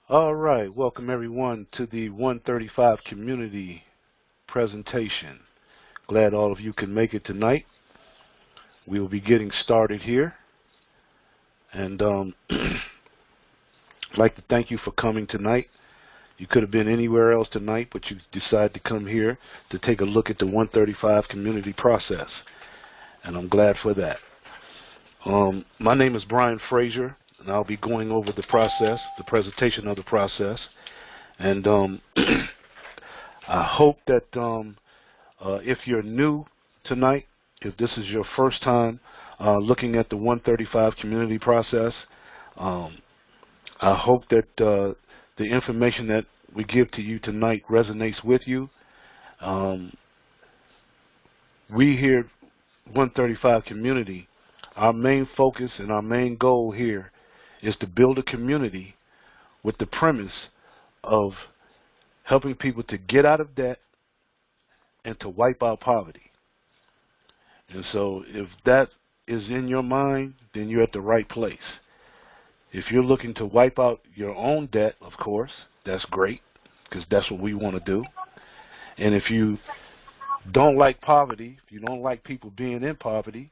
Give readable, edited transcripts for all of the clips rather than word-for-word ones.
All right, welcome everyone to the 135 community presentation. Glad all of you can make it tonight. We will be getting started here, and I'd like to thank you for coming tonight. You could have been anywhere else tonight, but you decided to come here to take a look at the 135 community process, and I'm glad for that. My name is Brian Frazier, and I'll be going over the process, the presentation of the process. And I hope that if you're new tonight, if this is your first time looking at the 135 community process, I hope that the information that we give to you tonight resonates with you. We here at 135 community, our main focus and our main goal here is to build a community with the premise of helping people to get out of debt and to wipe out poverty. And so if that is in your mind, then you're at the right place. If you're looking to wipe out your own debt, of course, that's great, because that's what we want to do. And if you don't like poverty, if you don't like people being in poverty,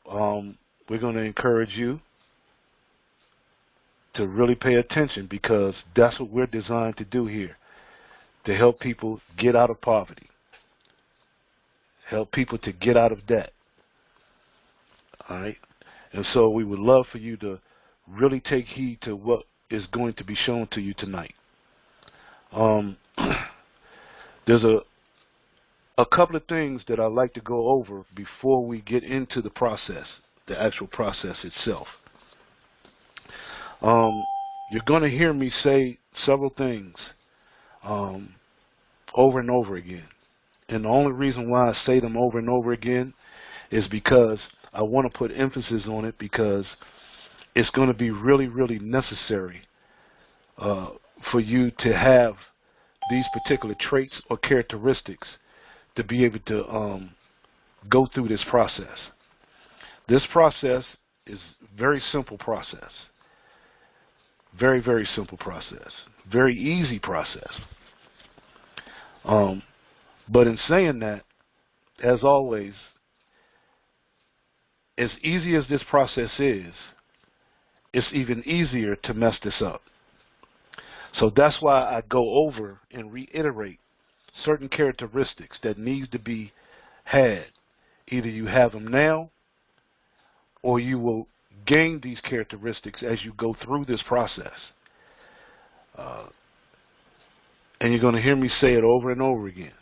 we're going to encourage you to really pay attention, because that's what we're designed to do here, to help people get out of poverty, help people to get out of debt. All right? And so we would love for you to really take heed to what is going to be shown to you tonight. There's a couple of things that I'd like to go over before we get into the process, the actual process itself. You're going to hear me say several things over and over again. And the only reason why I say them over and over again is because I want to put emphasis on it, because it's going to be really, really necessary for you to have these particular traits or characteristics to be able to go through this process. This process is a very simple process. Very, very simple process. Very easy process. But in saying that, as always, as easy as this process is, it's even easier to mess this up. So that's why I go over and reiterate certain characteristics that needs to be had. Either you have them now, or you will gain these characteristics as you go through this process. And you're going to hear me say it over and over again.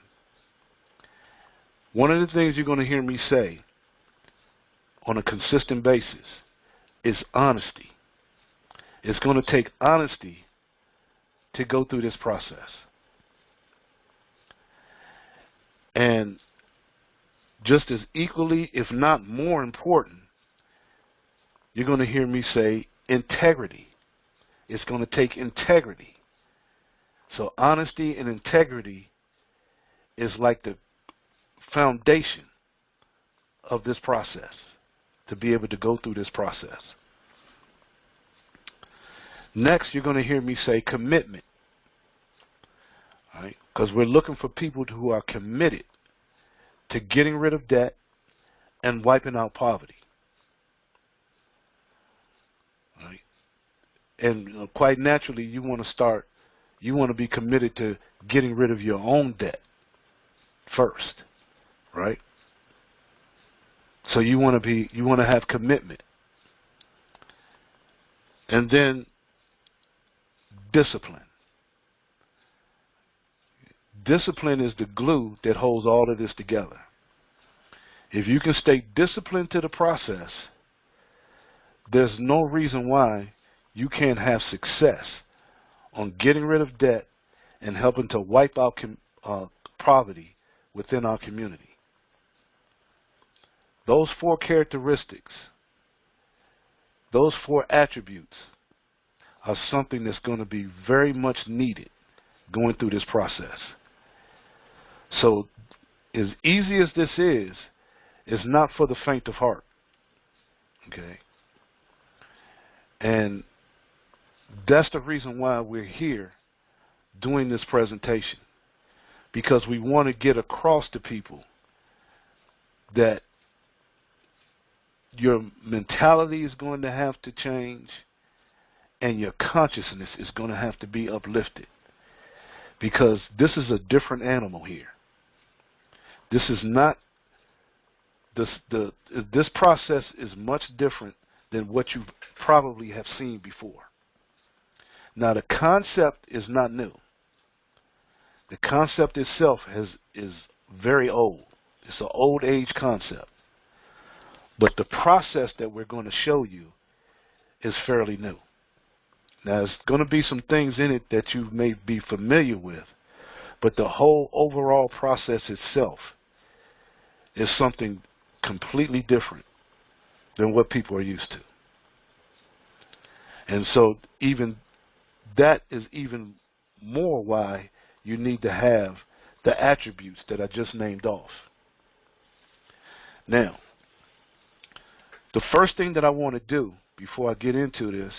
One of the things you're going to hear me say on a consistent basis is honesty. It's going to take honesty to go through this process. And just as equally, if not more important, you're going to hear me say integrity. It's going to take integrity. So honesty and integrity is like the foundation of this process, to be able to go through this process. Next, you're going to hear me say commitment. All right? Because we're looking for people who are committed to getting rid of debt and wiping out poverty. All right? And quite naturally, you want to be committed to getting rid of your own debt first, right? So you want to have commitment. And then discipline. Discipline is the glue that holds all of this together. If you can stay disciplined to the process, there's no reason why you can't have success on getting rid of debt and helping to wipe out poverty within our community. Those four characteristics, those four attributes are something that's going to be very much needed going through this process. So as easy as this is, it's not for the faint of heart. Okay? And That's the reason why we're here doing this presentation, because we want to get across to people that your mentality is going to have to change and your consciousness is going to have to be uplifted, because this is a different animal here. This is not this process is much different than what you probably have seen before. Now, the concept is not new. The concept itself is very old. It's an old age concept. But the process that we're going to show you is fairly new. Now, there's going to be some things in it that you may be familiar with, but the whole overall process itself is something completely different than what people are used to. And so even that is even more why you need to have the attributes that I just named off. Now, the first thing that I want to do before I get into this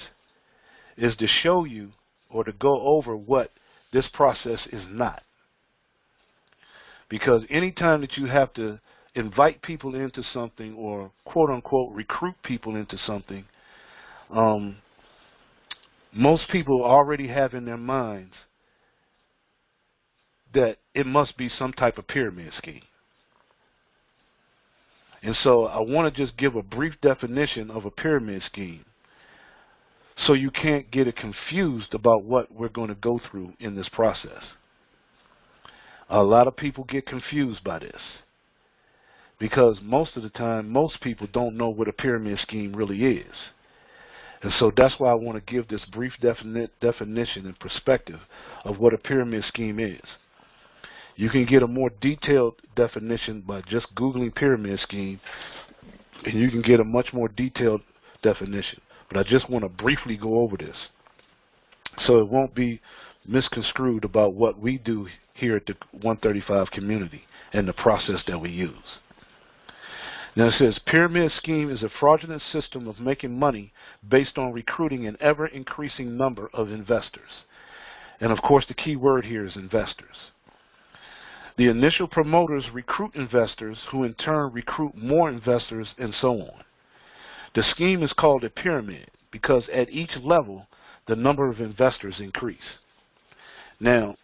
is to show you or to go over what this process is not. Because anytime that you have to invite people into something or quote-unquote recruit people into something, most people already have in their minds that it must be some type of pyramid scheme. And so I want to just give a brief definition of a pyramid scheme so you can't get it confused about what we're going to go through in this process. A lot of people get confused by this because most of the time, most people don't know what a pyramid scheme really is. And so that's why I want to give this brief definition and perspective of what a pyramid scheme is. You can get a more detailed definition by just Googling pyramid scheme, and you can get a much more detailed definition. But I just want to briefly go over this so it won't be misconstrued about what we do here at the 135 community and the process that we use. Now it says, pyramid scheme is a fraudulent system of making money based on recruiting an ever-increasing number of investors. And of course the key word here is investors. The initial promoters recruit investors who in turn recruit more investors and so on. The scheme is called a pyramid because at each level the number of investors increase. Now,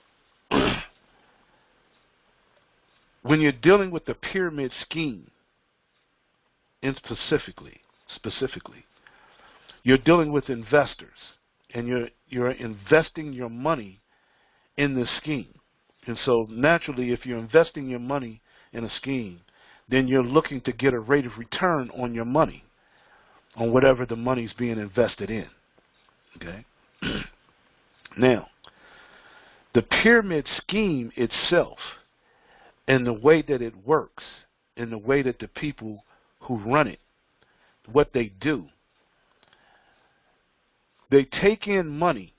when you're dealing with the pyramid scheme, and specifically, you're dealing with investors, and you're investing your money in this scheme. And so naturally, if you're investing your money in a scheme, then you're looking to get a rate of return on your money, on whatever the money's being invested in. Okay? Now, the pyramid scheme itself and the way that it works and the way that the people who run it, what they do, they take in money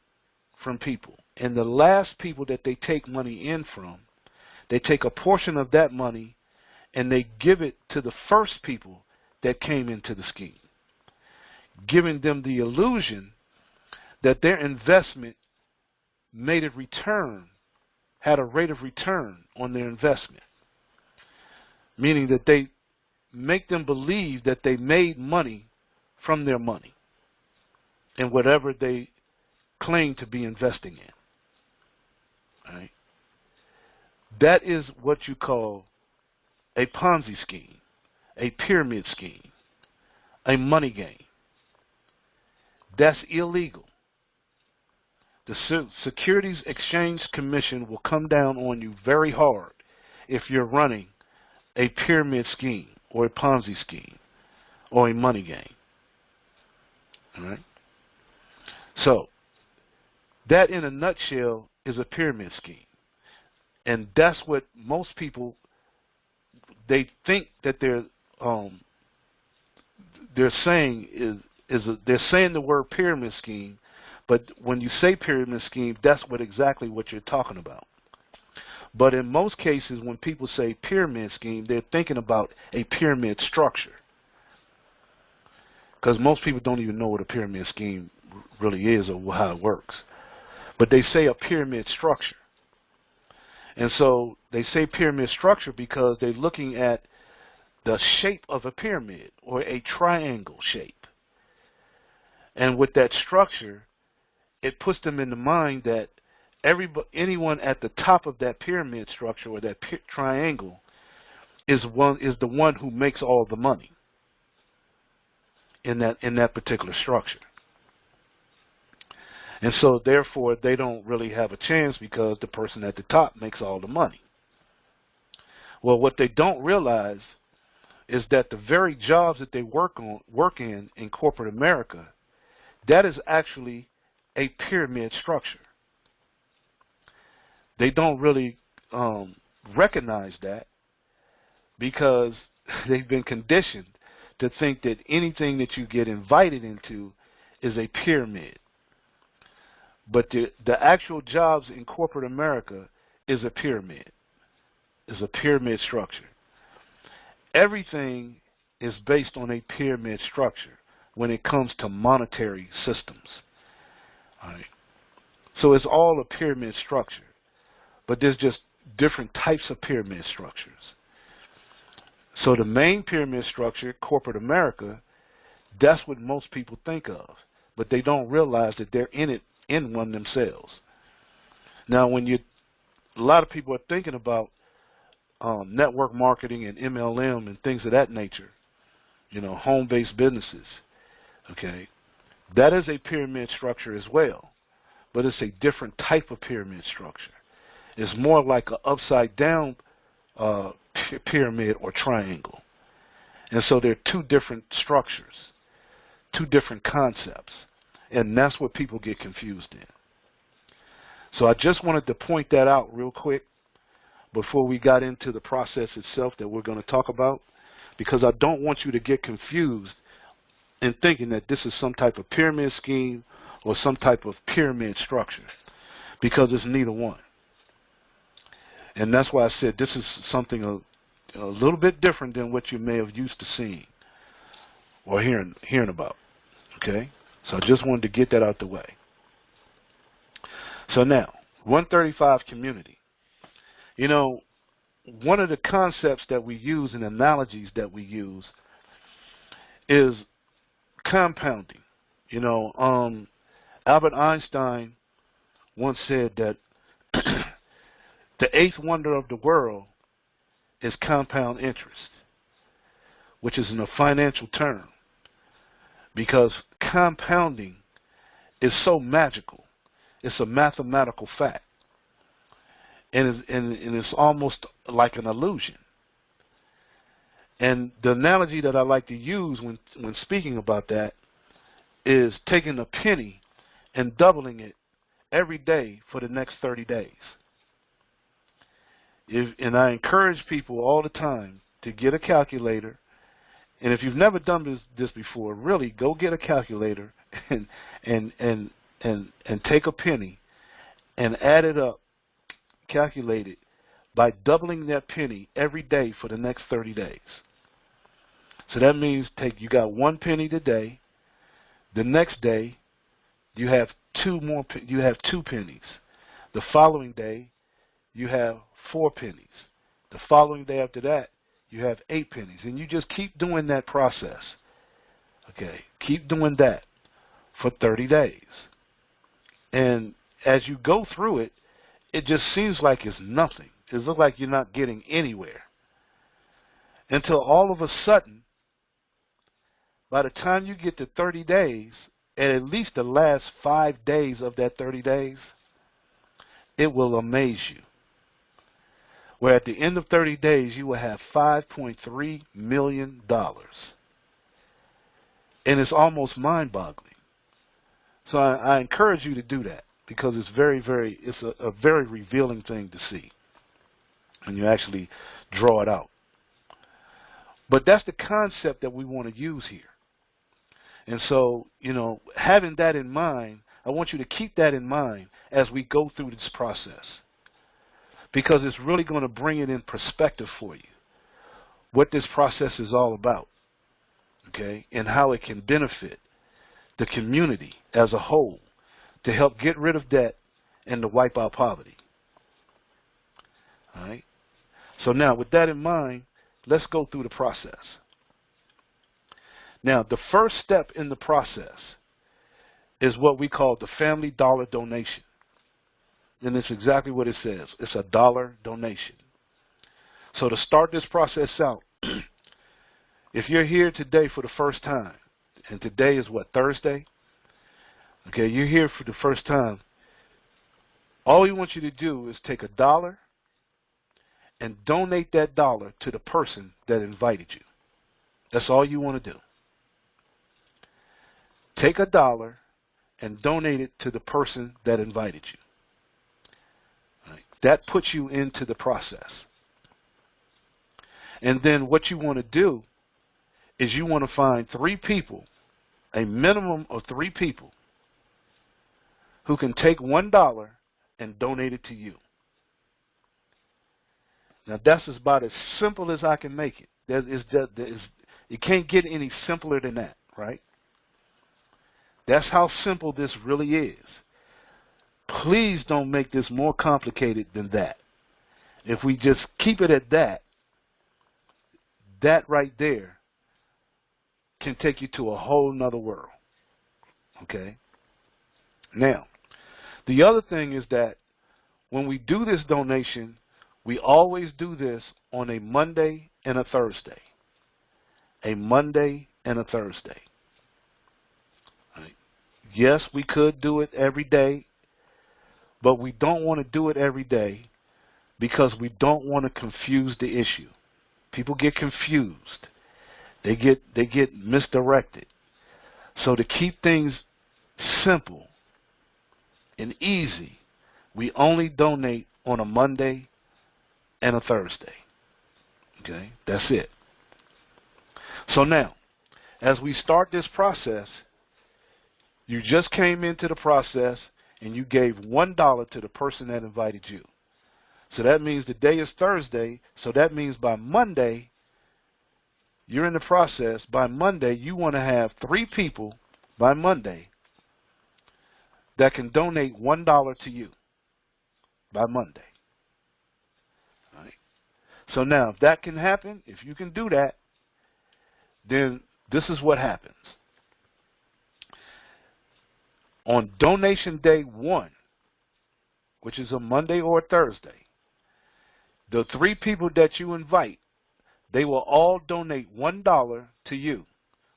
from people. And the last people that they take money in from, they take a portion of that money and they give it to the first people that came into the scheme, giving them the illusion that their investment made a return, had a rate of return on their investment, meaning that they make them believe that they made money from their money and whatever they claim to be investing in. Right? That is what you call a Ponzi scheme, a pyramid scheme, a money game. That's illegal. The Securities Exchange Commission will come down on you very hard if you're running a pyramid scheme or a Ponzi scheme or a money game. All right? So, that in a nutshell is a pyramid scheme. And that's what most people, they think that they're saying they're saying the word pyramid scheme, but when you say pyramid scheme, that's exactly what you're talking about. But in most cases, when people say pyramid scheme, they're thinking about a pyramid structure. Because most people don't even know what a pyramid scheme really is or how it works. But they say a pyramid structure. And so they say pyramid structure because they're looking at the shape of a pyramid or a triangle shape. And with that structure, it puts them in the mind that anyone at the top of that pyramid structure or that triangle is the one who makes all the money in that particular structure. And so therefore they don't really have a chance because the person at the top makes all the money. Well, what they don't realize is that the very jobs that they work in corporate America, that is actually a pyramid structure. They don't really recognize that because they've been conditioned to think that anything that you get invited into is a pyramid. But the actual jobs in corporate America is a pyramid, structure. Everything is based on a pyramid structure when it comes to monetary systems. All right. So it's all a pyramid structure, but there's just different types of pyramid structures. So the main pyramid structure, corporate America, that's what most people think of, but they don't realize that they're in one themselves. Now, a lot of people are thinking about network marketing and MLM and things of that nature, home-based businesses, okay? That is a pyramid structure as well, but it's a different type of pyramid structure. It's more like an upside-down pyramid or triangle. And so there are two different structures, two different concepts, and that's what people get confused in. So I just wanted to point that out real quick before we got into the process itself that we're going to talk about, because I don't want you to get confused in thinking that this is some type of pyramid scheme or some type of pyramid structure, because it's neither one. And that's why I said this is something a little bit different than what you may have used to seeing or hearing about. Okay? So I just wanted to get that out the way. So now, 135 community. One of the concepts that we use and analogies that we use is compounding. Albert Einstein once said that the eighth wonder of the world is compound interest, which is in a financial term, because compounding is so magical. It's a mathematical fact. And it's almost like an illusion. And the analogy that I like to use when speaking about that is taking a penny and doubling it every day for the next 30 days. And I encourage people all the time to get a calculator. And if you've never done this before, really go get a calculator and take a penny and add it up, calculate it by doubling that penny every day for the next 30 days. So that means you got 1 penny today. The next day you have 2 pennies. The following day you have 4 pennies. The following day after that you have 8 pennies, and you just keep doing that process. Okay, keep doing that for 30 days. And as you go through it, it just seems like it's nothing. It looks like you're not getting anywhere. Until all of a sudden, by the time you get to 30 days, and at least the last 5 days of that 30 days, it will amaze you. Where at the end of 30 days, you will have $5.3 million. And it's almost mind-boggling. So I encourage you to do that, because it's it's a very revealing thing to see when you actually draw it out. But that's the concept that we want to use here. And so, having that in mind, I want you to keep that in mind as we go through this process, because it's really going to bring it in perspective for you, what this process is all about, okay, and how it can benefit the community as a whole to help get rid of debt and to wipe out poverty. All right? So now, with that in mind, let's go through the process. Now, the first step in the process is what we call the Family Dollar donation. And it's exactly what it says. It's a dollar donation. So to start this process out, if you're here today for the first time, and today is what, Thursday? Okay, you're here for the first time. All we want you to do is take $1 and donate that dollar to the person that invited you. That's all you want to do. Take $1 and donate it to the person that invited you. Right. That puts you into the process. And then what you want to do is you want to find 3 people, a minimum of 3 people, who can take $1 and donate it to you. Now that's about as simple as I can make it. It can't get any simpler than that, right? That's how simple this really is. Please don't make this more complicated than that. If we just keep it at that, that right there can take you to a whole nother world. Okay? Now, the other thing is that when we do this donation, we always do this on a Monday and a Thursday. A Monday and a Thursday. Right. Yes, we could do it every day, but we don't want to do it every day because we don't want to confuse the issue. People get confused. They get misdirected. So to keep things simple and easy, we only donate on a Monday and a Thursday. Okay, that's it. So now, as we start this process, you just came into the process and you gave $1 to the person that invited you. So that means the day is Thursday, so that means by Monday, you're in the process. By Monday, you want to have 3 people by Monday that can donate $1 to you by Monday. All right. So now, if that can happen, if you can do that, then this is what happens. On donation day 1, which is a Monday or a Thursday, the 3 people that you invite, they will all donate $1 to you,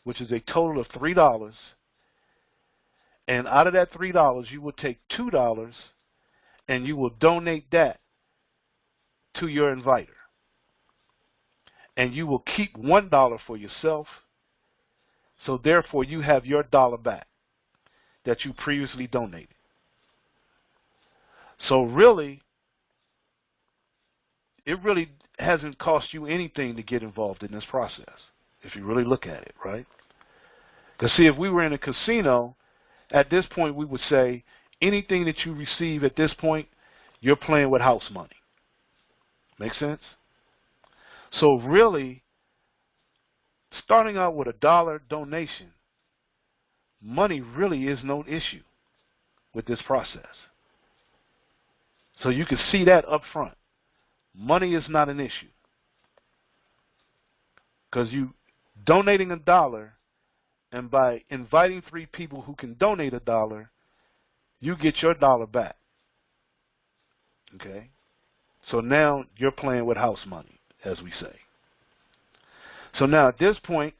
which is a total of $3. And out of that $3, you will take $2 and you will donate that to your inviter. And you will keep $1 for yourself. So therefore, you have your dollar back that you previously donated. So really, it really hasn't cost you anything to get involved in this process, if you really look at it, right? Because see, if we were in a casino, at this point we would say anything that you receive at this point, you're playing with house money. Make sense? So really, starting out with $1 donation, money really is no issue with this process. So you can see that up front. Money is not an issue. Because you donating $1, and by inviting 3 people who can donate $1, you get your dollar back. Okay? So now you're playing with house money, as we say. So now at this point,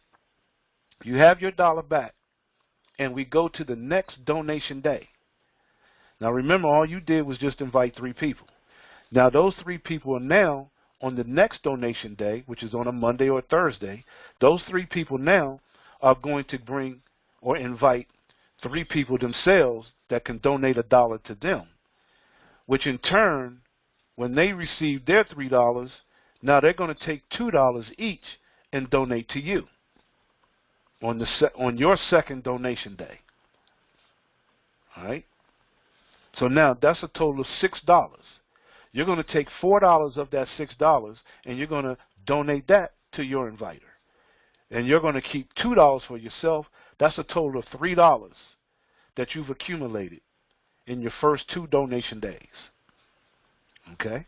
you have your dollar back, and we go to the next donation day. Now remember, all you did was just invite 3 people. Now those 3 people are now on the next donation day, which is on a Monday or a Thursday. Those 3 people now are going to bring or invite 3 people themselves that can donate $1 to them, which in turn, when they receive their $3, now they're going to take $2 each and donate to you on your second donation day. All right? So now that's a total of $6. You're going to take $4 of that $6 and you're going to donate that to your inviter. And you're going to keep $2 for yourself, That's a total of $3 that you've accumulated in your first 2 donation days. Okay?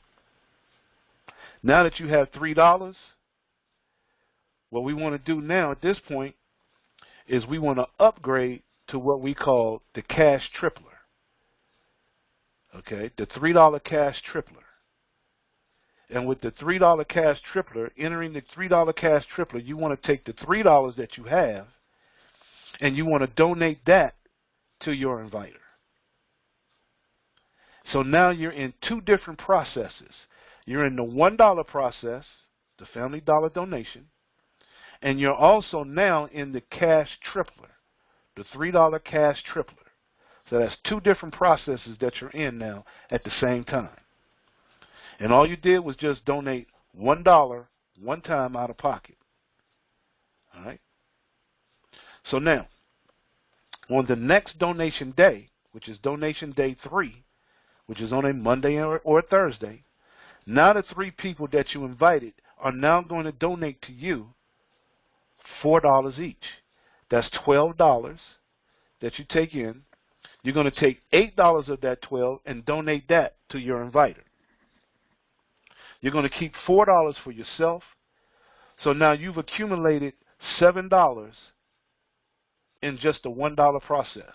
Now that you have $3, what we want to do now at this point is we want to upgrade to what we call the cash tripler. Okay, the $3 cash tripler. And with the $3 cash tripler, entering the $3 cash tripler, you want to take the $3 that you have and you want to donate that to your inviter. So now you're in 2 different processes. You're in the $1 process, the Family Dollar donation, and you're also now in the cash tripler, the $3 cash tripler. So that's 2 different processes that you're in now at the same time. And all you did was just donate $1 one time out of pocket. All right? So now, on the next donation day, which is donation day 3, which is on a Monday or a Thursday, now the 3 people that you invited are now going to donate to you $4 each. That's $12 that you take in. You're going to take $8 of that 12 and donate that to your inviter. You're going to keep $4 for yourself. So now you've accumulated $7 in just a $1 process.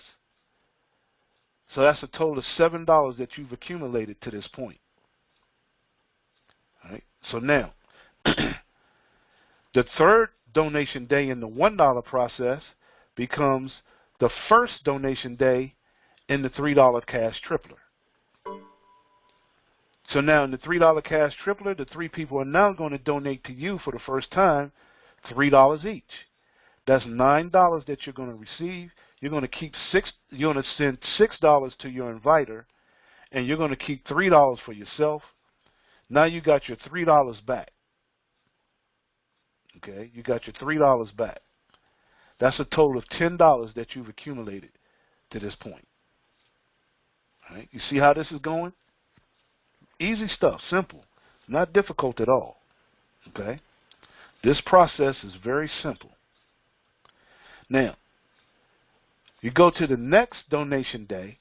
So that's a total of $7 that you've accumulated to this point. All right. So now, the third donation day in the $1 process becomes the first donation day in the $3 cash tripler. So now in the $3 cash tripler, the 3 people are now going to donate to you for the first time $3 each. That's $9 that you're going to receive. You're going to keep you're going to send $6 to your inviter, and you're going to keep $3 for yourself. Now you got your $3 back. Okay, you got your $3 back. That's a total of $10 that you've accumulated to this point. All right, you see how this is going? Easy stuff, simple, not difficult at all. Okay, this process is very simple. Now, you go to the next donation day,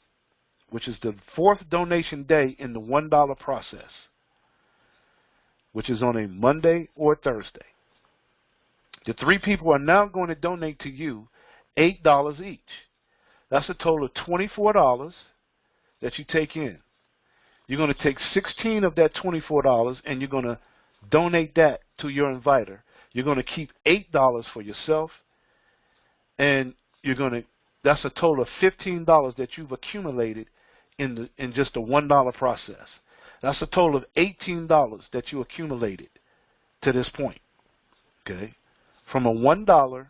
which is the 4th donation day in the $1 process, which is on a Monday or Thursday. The 3 people are now going to donate to you $8 each. That's a total of $24 that you take in. You're going to take 16 of that $24 and you're going to donate that to your inviter. You're going to keep $8 for yourself, and you're going to, that's a total of $15 that you've accumulated in just a $1 process. That's a total of $18 that you accumulated to this point. Okay, from a $1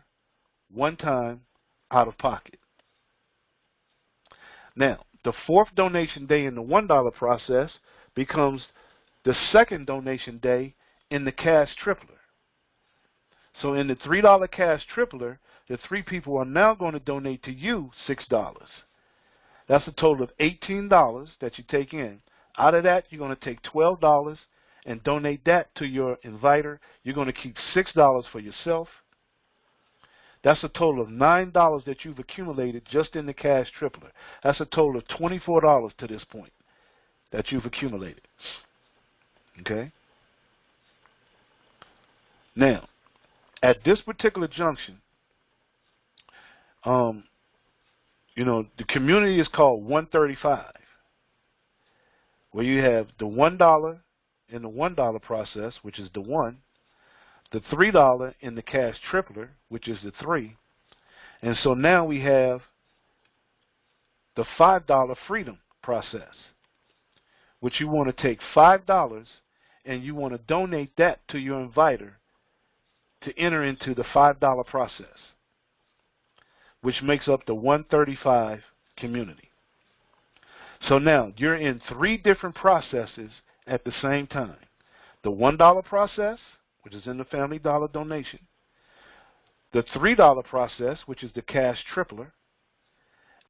one time out of pocket. Now, the 4th donation day in the $1 process becomes the 2nd donation day in the cash tripler. So in the $3 cash tripler, the 3 people are now going to donate to you $6. That's a total of $18 that you take in. Out of that, you're going to take $12 and donate that to your inviter. You're going to keep $6 for yourself. That's a total of $9 that you've accumulated just in the cash tripler. That's a total of $24 to this point that you've accumulated. Okay? Now, at this particular junction, you know, the community is called 135, where you have the $1 in the $1 process, which is the 1, the $3 in the cash tripler, which is the 3, and so now we have the $5 freedom process, which you want to take $5 and you want to donate that to your inviter to enter into the $5 process, which makes up the 135 community. So now you're in 3 different processes at the same time. The $1 process, which is in the Family Dollar donation. The $3 process, which is the cash tripler.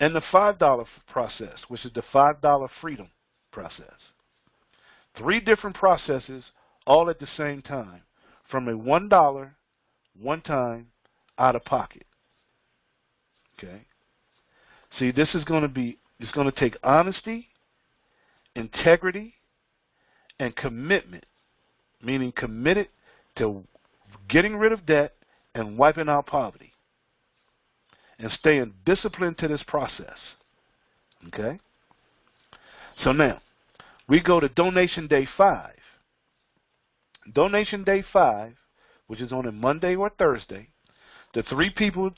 And the $5 process, which is the $5 freedom process. 3 different processes all at the same time from a $1 one time out of pocket. Okay. See, this is going to be, it's going to take honesty, integrity, and commitment, meaning committed to getting rid of debt and wiping out poverty and staying disciplined to this process. Okay? So now, we go to Donation Day 5. Donation Day 5, which is on a Monday or Thursday, the 3 people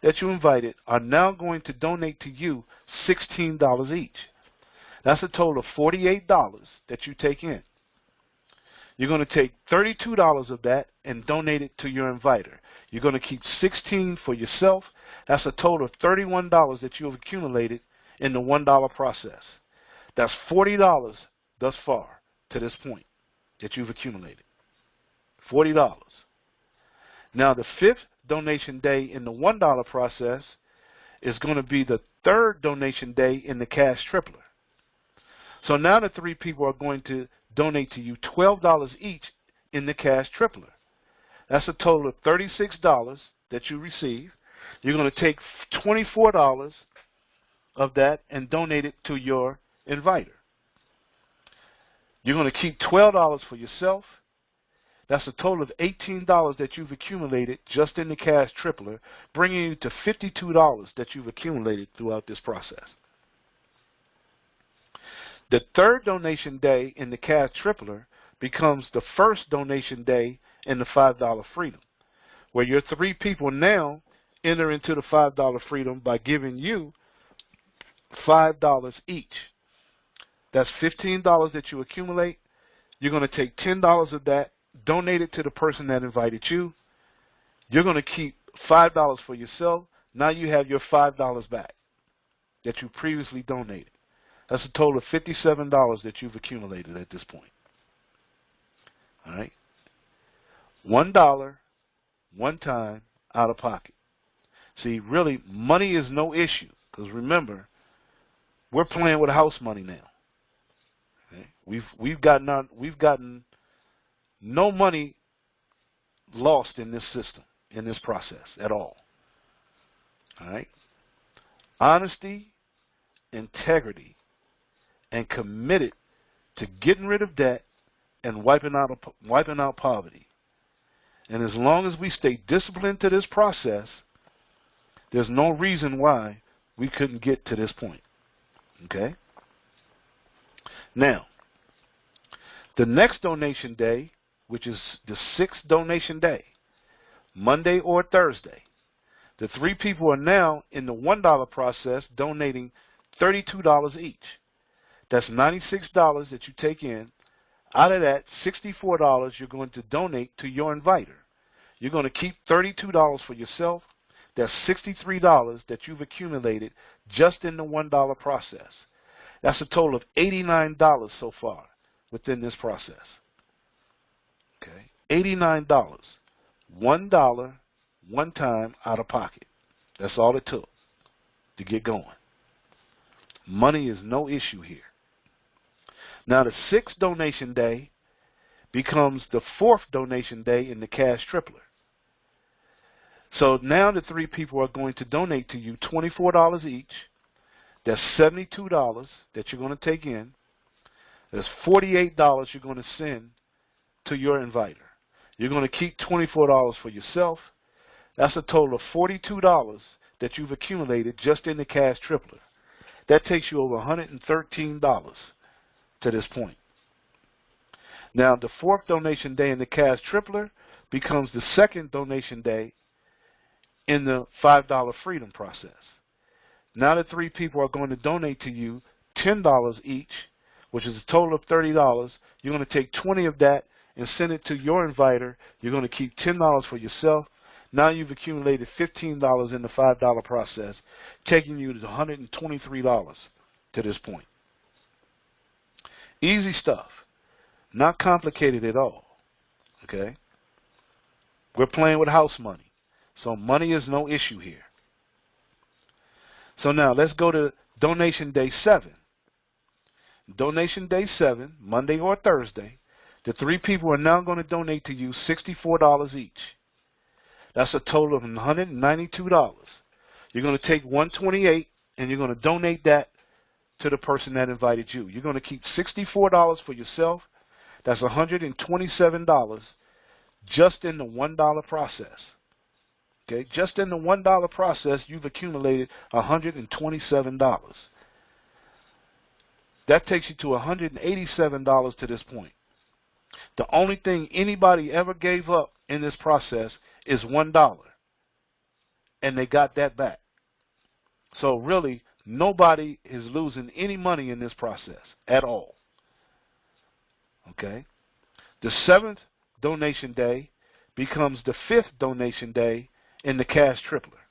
that you invited are now going to donate to you $16 each. That's a total of $48 that you take in. You're going to take $32 of that and donate it to your inviter. You're going to keep $16 for yourself. That's a total of $31 that you have accumulated in the $1 process. That's $40 thus far to this point that you've accumulated. $40. Now the 5th donation day in the $1 process is going to be the 3rd donation day in the cash tripler. So now the 3 people are going to donate to you $12 each in the cash tripler. That's a total of $36 that you receive. You're going to take $24 of that and donate it to your inviter. You're going to keep $12 for yourself. That's a total of $18 that you've accumulated just in the cash tripler, bringing you to $52 that you've accumulated throughout this process. The 3rd donation day in the cash tripler becomes the 1st donation day in the $5 freedom, where your 3 people now enter into the $5 freedom by giving you $5 each. That's $15 that you accumulate. You're going to take $10 of that, donate it to the person that invited you. You're going to keep $5 for yourself. Now you have your $5 back that you previously donated. That's a total of $57 that you've accumulated at this point. All right? $1, one time, out of pocket. See, really, money is no issue, because remember, we're playing with house money now. Okay? We've gotten no money lost in this system, in this process at all. All right? Honesty, integrity, and committed to getting rid of debt and wiping out poverty. And as long as we stay disciplined to this process, there's no reason why we couldn't get to this point. Okay? Now, the next donation day, which is the 6th donation day, Monday or Thursday, the 3 people are now in the $1 process donating $32 each. That's $96 that you take in. Out of that, $64 you're going to donate to your inviter. You're going to keep $32 for yourself. That's $63 that you've accumulated just in the $1 process. That's a total of $89 so far within this process. Okay, $89. $1, one time, out of pocket. That's all it took to get going. Money is no issue here. Now the 6th donation day becomes the 4th donation day in the cash tripler. So now the 3 people are going to donate to you $24 each. That's $72 that you're going to take in. There's $48 you're going to send to your inviter. You're going to keep $24 for yourself. That's a total of $42 that you've accumulated just in the cash tripler. That takes you over $113 to this point. Now the 4th donation day in the cash tripler becomes the 2nd donation day in the $5 freedom process. Now the 3 people are going to donate to you $10 each, which is a total of $30. You're going to take 20 of that and send it to your inviter. You're going to keep $10 for yourself. Now you've accumulated $15 in the $5 process, taking you to $123 to this point. Easy stuff. Not complicated at all. Okay? We're playing with house money. So money is no issue here. So now let's go to Donation Day 7. Donation Day 7, Monday or Thursday, the 3 people are now going to donate to you $64 each. That's a total of $192. You're going to take 128 and you're going to donate that to the person that invited you. You're going to keep $64 for yourself. That's $127 just in the $1 process. Okay, just in the $1 process, you've accumulated $127. That takes you to $187 to this point. The only thing anybody ever gave up in this process is $1, and they got that back. So really, nobody is losing any money in this process at all. Okay? The 7th donation day becomes the 5th donation day in the cash tripler.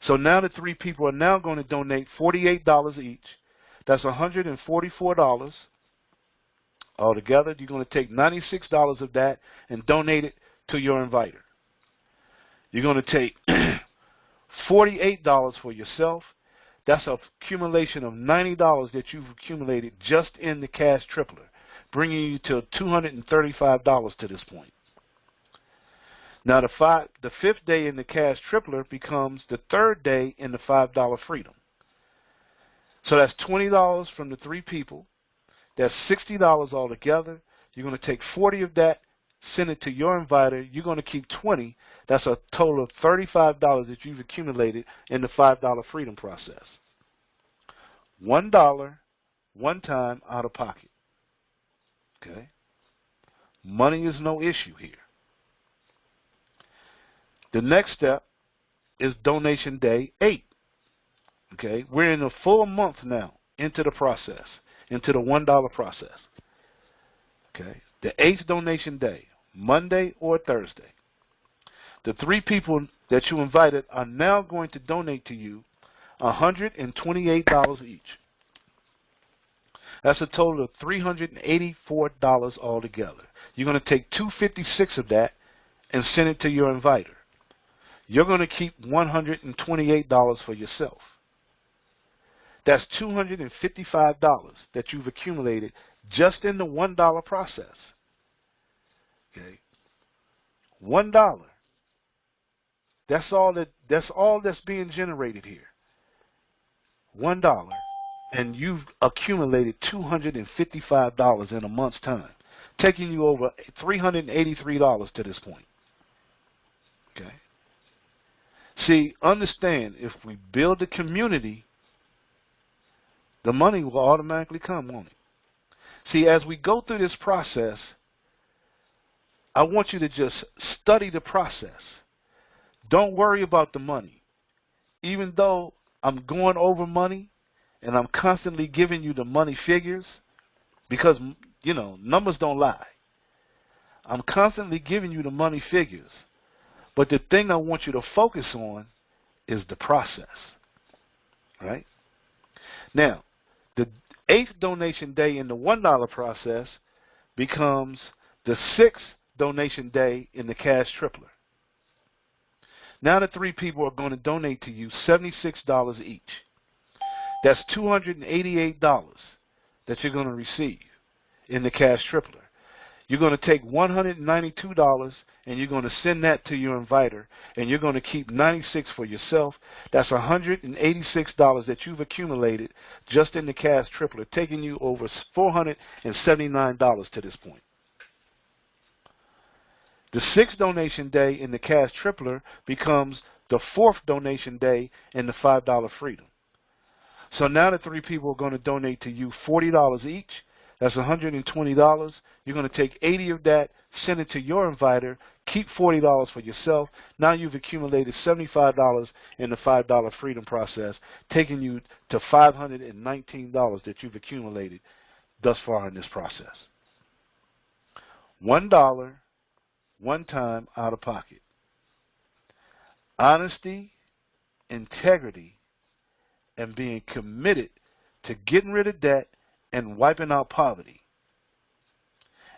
So now the 3 people are now going to donate $48 each. That's $144. Altogether, you're going to take $96 of that and donate it to your inviter. You're going to take $48 for yourself. That's an accumulation of $90 that you've accumulated just in the cash tripler, bringing you to $235 to this point. Now the 5th day in the cash tripler becomes the 3rd day in the $5 freedom. So that's $20 from the 3 people. That's $60 altogether. You're going to take 40 of that, send it to your inviter. You're going to keep 20. That's a total of $35 that you've accumulated in the $5 freedom process. $1, one time, out of pocket. Okay? Money is no issue here. The next step is donation day 8. Okay? We're in a full month now into the process, into the $1 process. Okay? The 8th donation day, Monday or Thursday. The 3 people that you invited are now going to donate to you $128 each. That's a total of $384 altogether. You're going to take $256 of that and send it to your inviter. You're going to keep $128 for yourself. That's $255 that you've accumulated just in the $1 process. Okay, $1. That's all that's being generated here. $1, and you've accumulated $255 in a month's time, taking you over $383 to this point. Okay. See, understand, if we build a community, the money will automatically come, won't it? See, as we go through this process, I want you to just study the process. Don't worry about the money. Even though I'm going over money and I'm constantly giving you the money figures, because, you know, numbers don't lie. I'm constantly giving you the money figures. But the thing I want you to focus on is the process. Right? Now, the 8th donation day in the $1 process becomes the 6th donation day in the cash tripler. Now the 3 people are going to donate to you $76 each. That's $288 that you're going to receive in the cash tripler. You're going to take $192 and you're going to send that to your inviter, and you're going to keep $96 for yourself. That's $186 that you've accumulated just in the cash tripler, taking you over $479 to this point. The 6th donation day in the cash tripler becomes the 4th donation day in the $5 freedom. So now the 3 people are going to donate to you $40 each. That's $120. You're going to take 80 of that, send it to your inviter, keep $40 for yourself. Now you've accumulated $75 in the $5 freedom process, taking you to $519 that you've accumulated thus far in this process. $1, one time, out of pocket. Honesty, integrity, and being committed to getting rid of debt and wiping out poverty.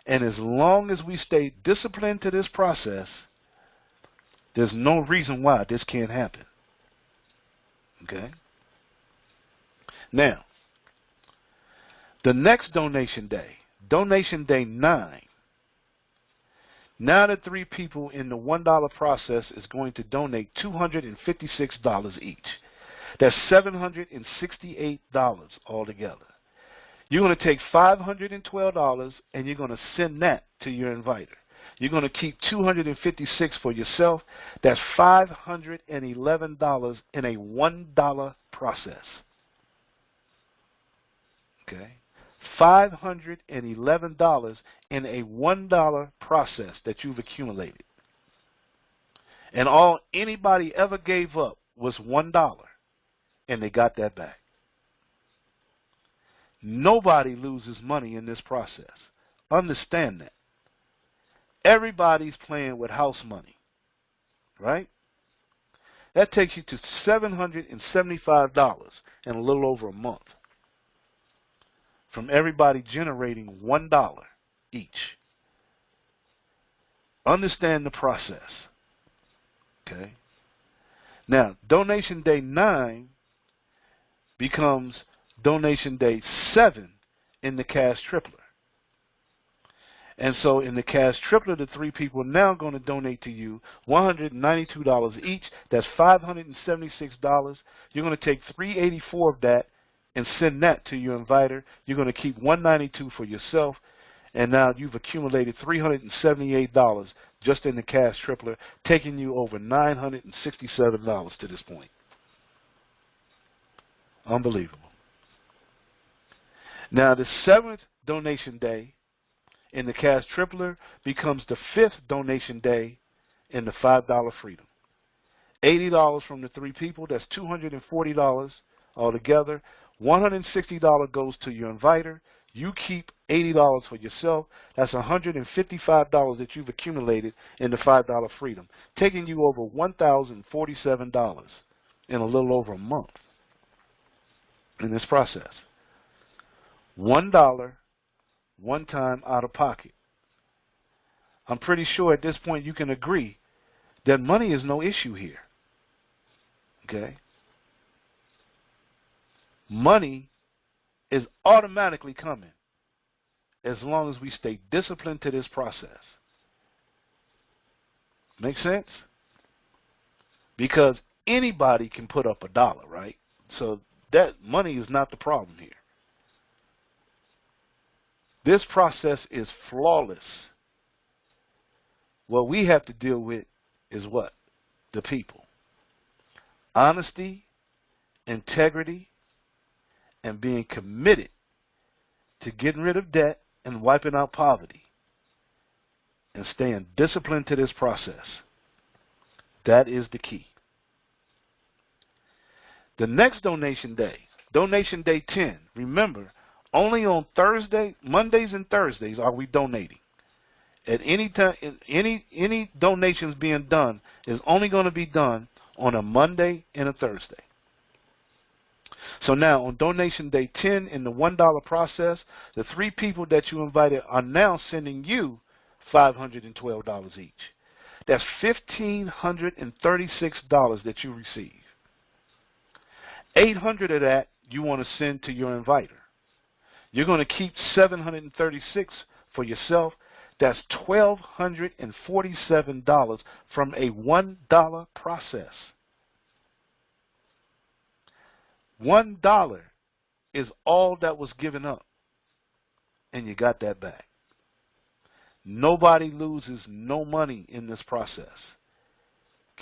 And as long as we stay disciplined to this process, there's no reason why this can't happen. Okay? Now, the next donation day 9, Now the three people in the $1 process is going to donate $256 each. That's $768 altogether. You're going to take $512 and you're going to send that to your inviter. You're going to keep $256 for yourself. That's $511 in a $1 process. Okay? $511 in a $1 process that you've accumulated. And all anybody ever gave up was $1, and they got that back. Nobody loses money in this process. Understand that. Everybody's playing with house money, right? That takes you to $775 in a little over a month from everybody generating $1 each. Understand the process, okay? Now, donation day 9 becomes donation day 7 in the cash tripler. And so in the cash tripler, the three people are now going to donate to you $192 each. That's $576. You're going to take $384 of that and send that to your inviter. You're going to keep $192 for yourself. And now you've accumulated $378 just in the cash tripler, taking you over $967 to this point. Unbelievable. Now the 7th donation day in the cash tripler becomes the 5th donation day in the $5 freedom. $80 from the three people, that's $240 altogether. $160 goes to your inviter. You keep $80 for yourself. That's $155 that you've accumulated in the $5 freedom, taking you over $1,047 in a little over a month in this process. $1, one time out of pocket. I'm pretty sure at this point you can agree that money is no issue here. Okay? Money is automatically coming as long as we stay disciplined to this process. Make sense? Because anybody can put up $1, right? So that money is not the problem here. This process is flawless. What we have to deal with is what? The people. Honesty, integrity, and being committed to getting rid of debt and wiping out poverty and staying disciplined to this process. That is the key. The next donation day 10, remember, only on Mondays and Thursdays are we donating. At any time, any donations being done is only going to be done on a Monday and a Thursday. So now on donation day 10 in the $1 process, the three people that you invited are now sending you $512 each. That's $1,536 that you receive. $800 of that you want to send to your inviter. You're going to keep $736 for yourself. That's $1,247 from a $1 process. $1 is all that was given up, and you got that back. Nobody loses no money in this process.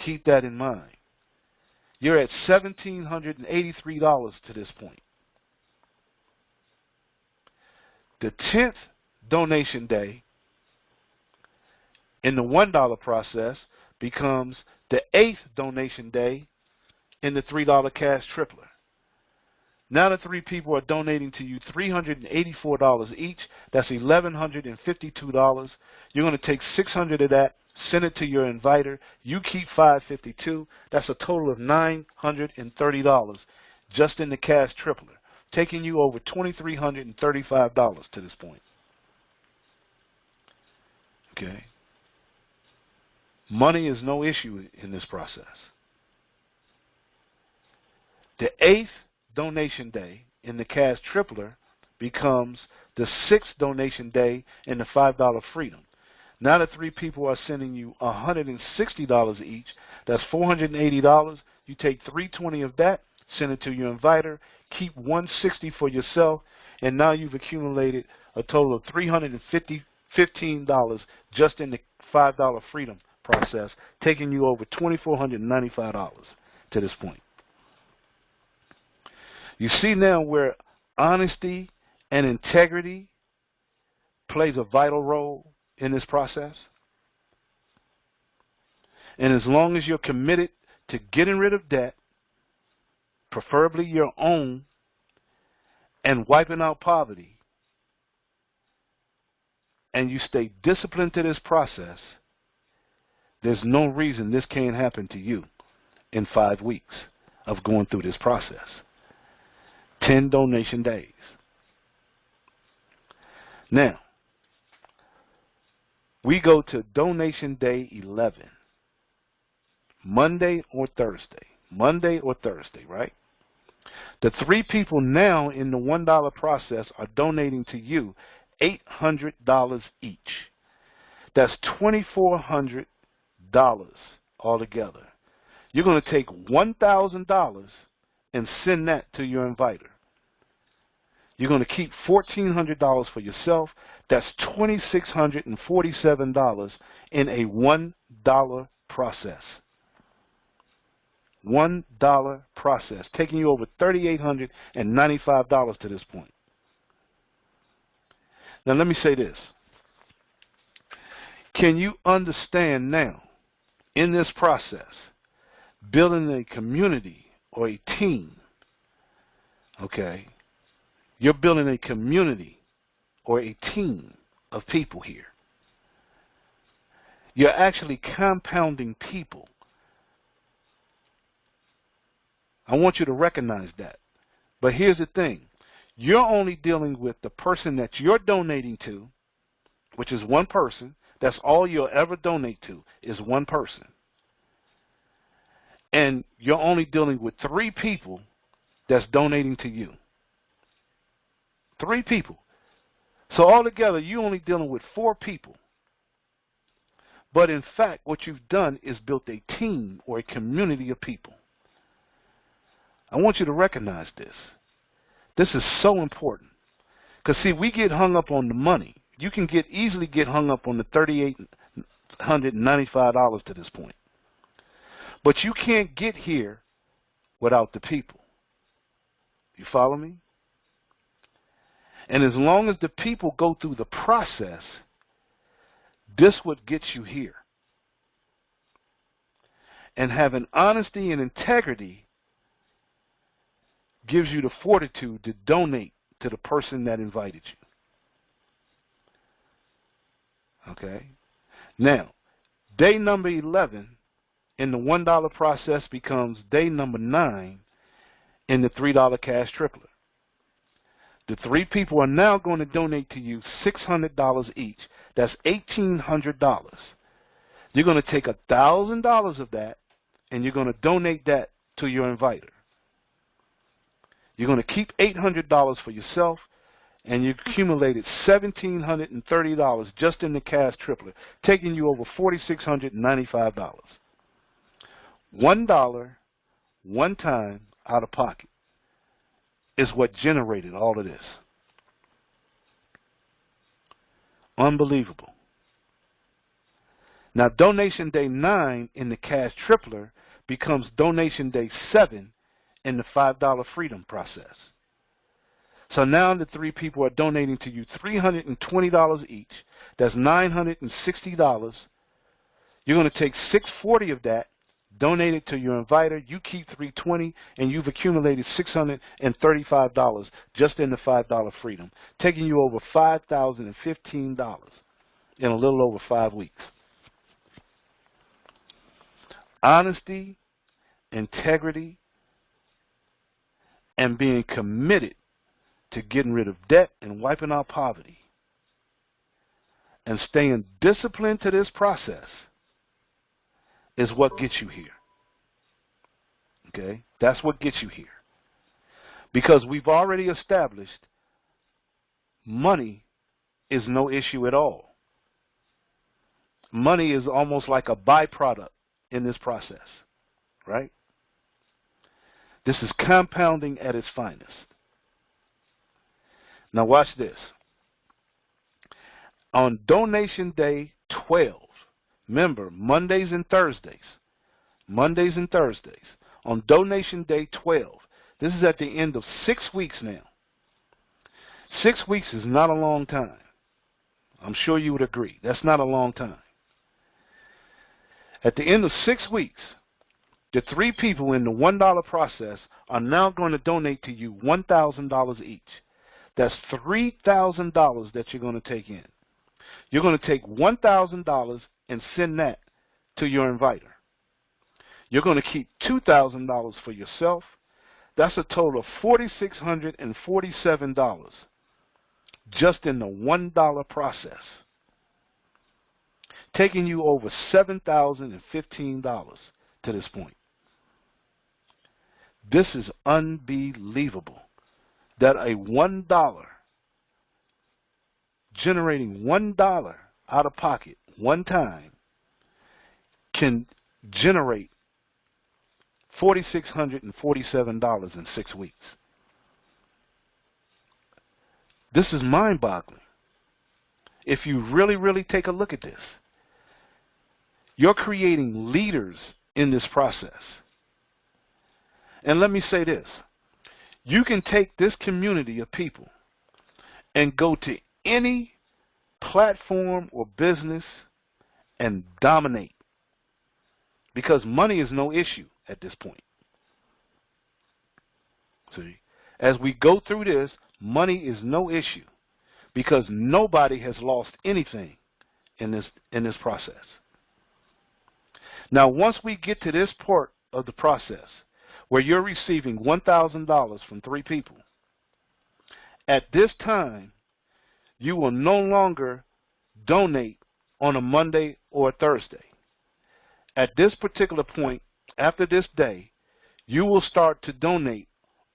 Keep that in mind. You're at $1,783 to this point. The 10th donation day in the $1 process becomes the 8th donation day in the $3 cash tripler. Now the three people are donating to you $384 each. That's $1,152. You're going to take $600 of that, send it to your inviter. You keep $552. That's a total of $930 just in the cash tripler, taking you over $2,335 to this point. Okay? Money is no issue in this process. The 8th donation day in the cash tripler becomes the 6th donation day in the $5 freedom. Now the three people are sending you $160 each. That's $480. You take $320 of that, send it to your inviter, keep $160 for yourself, and now you've accumulated a total of $315 just in the $5 freedom process, taking you over $2,495 to this point. You see now where honesty and integrity plays a vital role in this process? And as long as you're committed to getting rid of debt, preferably your own, and wiping out poverty, and you stay disciplined to this process, there's no reason this can't happen to you in 5 weeks of going through this process. 10 donation days. Now, we go to donation day 11, Monday or Thursday. Monday or Thursday, right? The three people now in the $1 process are donating to you $800 each. That's $2,400 altogether. You're going to take $1,000 and send that to your inviter. You're going to keep $1,400 for yourself. That's $2,647 in a $1 process. $1 process, taking you over $3,895 to this point. Now let me say this. Can you understand now, in this process, building a community or a team, okay? You're building a community or a team of people here. You're actually compounding people. I want you to recognize that. But here's the thing. You're only dealing with the person that you're donating to, which is one person. That's all you'll ever donate to is one person. And you're only dealing with 3 people that's donating to you. 3 people. So altogether, you're only dealing with 4 people. But in fact, what you've done is built a team or a community of people. I want you to recognize this. This is so important. Because, see, we get hung up on the money. You can easily get hung up on the $3,895 to this point. But you can't get here without the people. You follow me? And as long as the people go through the process, this what gets you here. And having honesty and integrity gives you the fortitude to donate to the person that invited you. Okay? Now, day number 11 in the $1 process becomes day number 9 in the $3 cash tripler. The 3 people are now going to donate to you $600 each. That's $1,800. You're going to take $1,000 of that and you're going to donate that to your inviter. You're going to keep $800 for yourself, and you accumulated $1,730 just in the cash triplet, taking you over $4,695. $1, one time, out of pocket, is what generated all of this. Unbelievable. Now, donation day 9 in the cash tripler becomes donation day 7 in the $5 freedom process. So now the 3 people are donating to you $320 each. That's $960. You're going to take $640 of that, donate it to your inviter. You keep $320, and you've accumulated $635 just in the $5 freedom, taking you over $5,015 in a little over 5 weeks. Honesty, integrity, and being committed to getting rid of debt and wiping out poverty and staying disciplined to this process is what gets you here. Okay? That's what gets you here. Because we've already established money is no issue at all. Money is almost like a byproduct in this process, right? This is compounding at its finest. Now watch this. On donation day 12, remember, Mondays and Thursdays, on donation day 12, this is at the end of 6 weeks now. 6 weeks is not a long time. I'm sure you would agree. That's not a long time. At the end of 6 weeks, the 3 people in the $1 process are now going to donate to you $1,000 each. That's $3,000 that you're going to take in. You're going to take $1,000 and send that to your inviter. You're going to keep $2,000 for yourself. That's a total of $4,647 just in the $1 process, taking you over $7,015 to this point. This is unbelievable that a $1, generating $1 out of pocket one time, can generate $4,647 in 6 weeks. This is mind-boggling. If you really take a look at this, you're creating leaders in this process. And let me say this. You can take this community of people and go to any platform or business and dominate, because money is no issue at this point. See, as we go through this, money is no issue because nobody has lost anything in this process. Now, once we get to this part of the process where you're receiving $1,000 from 3 people, at this time, you will no longer donate on a Monday or a Thursday. At this particular point, after this day, you will start to donate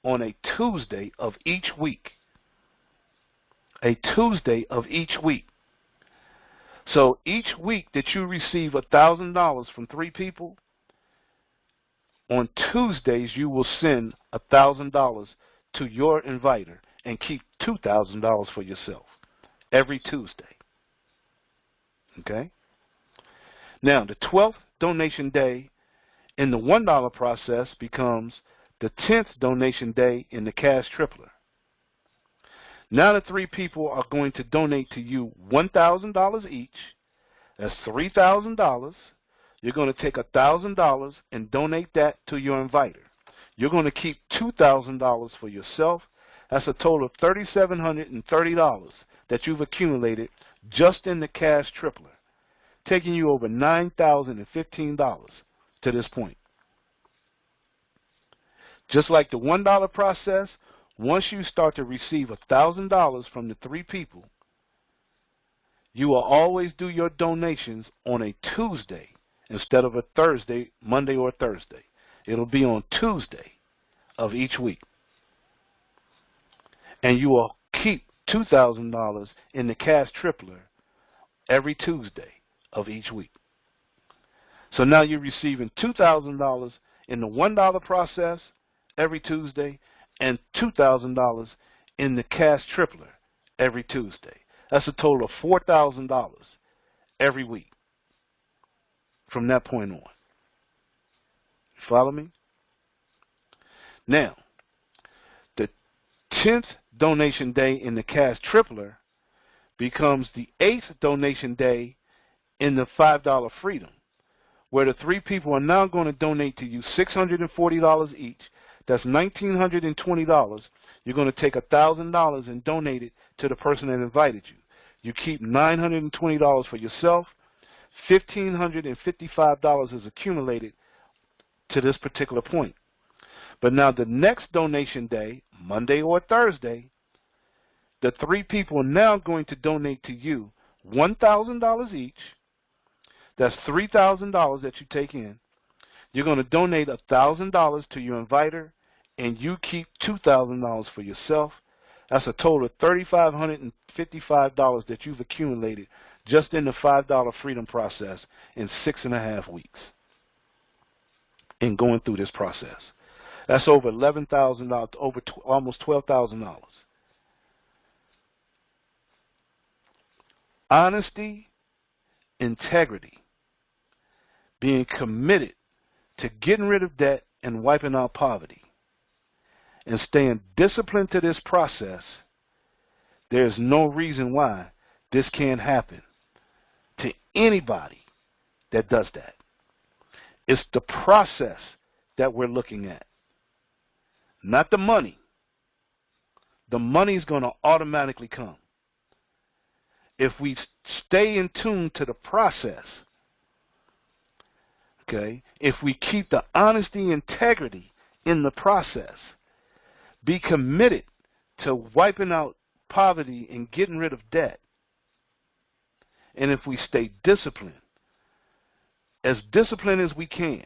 on a Tuesday of each week. A Tuesday of each week. So each week that you receive $1,000 from 3 people, on Tuesdays you will send $1,000 to your inviter and keep $2,000 for yourself every Tuesday. Okay? Now, the 12th donation day in the $1 process becomes the 10th donation day in the cash tripler. Now the 3 people are going to donate to you $1,000 each. That's $3,000. You're going to take $1,000 and donate that to your inviter. You're going to keep $2,000 for yourself. That's a total of $3,730 that you've accumulated just in the cash tripler, taking you over $9,015 to this point. Just like the $1 process, once you start to receive $1,000 from the 3 people, you will always do your donations on a Tuesday instead of a Thursday, Monday or Thursday. It'll be on Tuesday of each week. And you will keep $2,000 in the cash tripler every Tuesday of each week. So now you're receiving $2,000 in the $1 process every Tuesday and $2,000 in the cash tripler every Tuesday. That's a total of $4,000 every week from that point on. You follow me? Now, the 10th donation day in the cash tripler becomes the 8th donation day in the $5 freedom, where the 3 people are now going to donate to you $640 each. That's $1,920. You're going to take $1,000 and donate it to the person that invited you. You keep $920 for yourself. $1,555 is accumulated to this particular point. But now the next donation day, Monday or Thursday, the 3 people are now going to donate to you $1,000 each. That's $3,000 that you take in. You're going to donate $1,000 to your inviter, and you keep $2,000 for yourself. That's a total of $3,555 that you've accumulated just in the $5 freedom process in 6.5 weeks in going through this process. That's over $11,000, almost $12,000. Honesty, integrity, being committed to getting rid of debt and wiping out poverty, and staying disciplined to this process. There's no reason why this can't happen to anybody that does that. It's the process that we're looking at, not the money. The money is going to automatically come. If we stay in tune to the process, okay, if we keep the honesty, integrity in the process, be committed to wiping out poverty and getting rid of debt, and if we stay disciplined as we can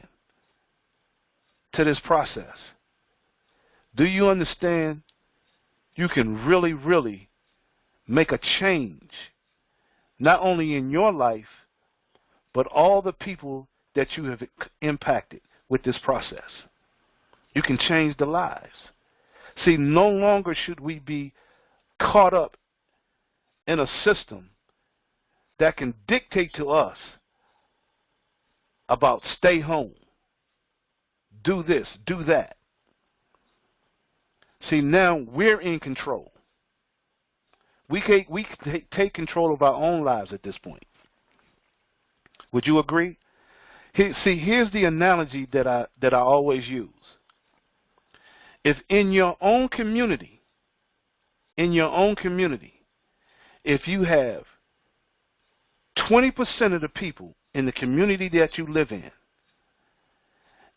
to this process, do you understand you can really, really make a change, not only in your life, but all the people that you have impacted with this process? You can change the lives. See, no longer should we be caught up in a system that can dictate to us about stay home, do this, do that. See, now we're in control. We take control of our own lives at this point. Would you agree? See, here's the analogy that I always use. If in your own community, if you have 20% of the people in the community that you live in,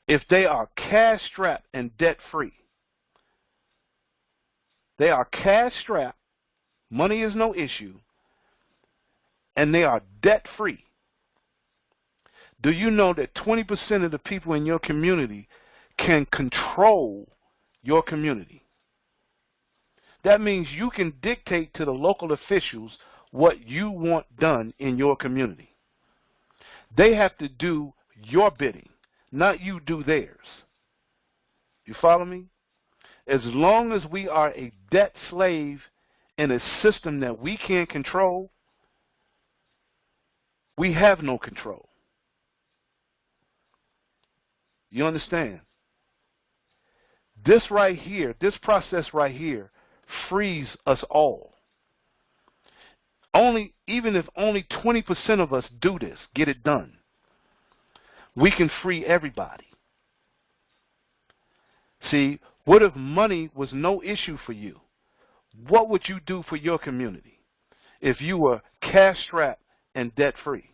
if they are cash-strapped and debt-free, they are cash-strapped, money is no issue, and they are debt-free, do you know that 20% of the people in your community can control your community? That means you can dictate to the local officials what you want done in your community. They have to do your bidding, not you do theirs. You follow me? As long as we are a debt slave in a system that we can't control, we have no control. You understand? This right here, this process right here, frees us all. Even if only 20% of us do this, get it done, we can free everybody. See, what if money was no issue for you? What would you do for your community if you were cash-strapped and debt-free?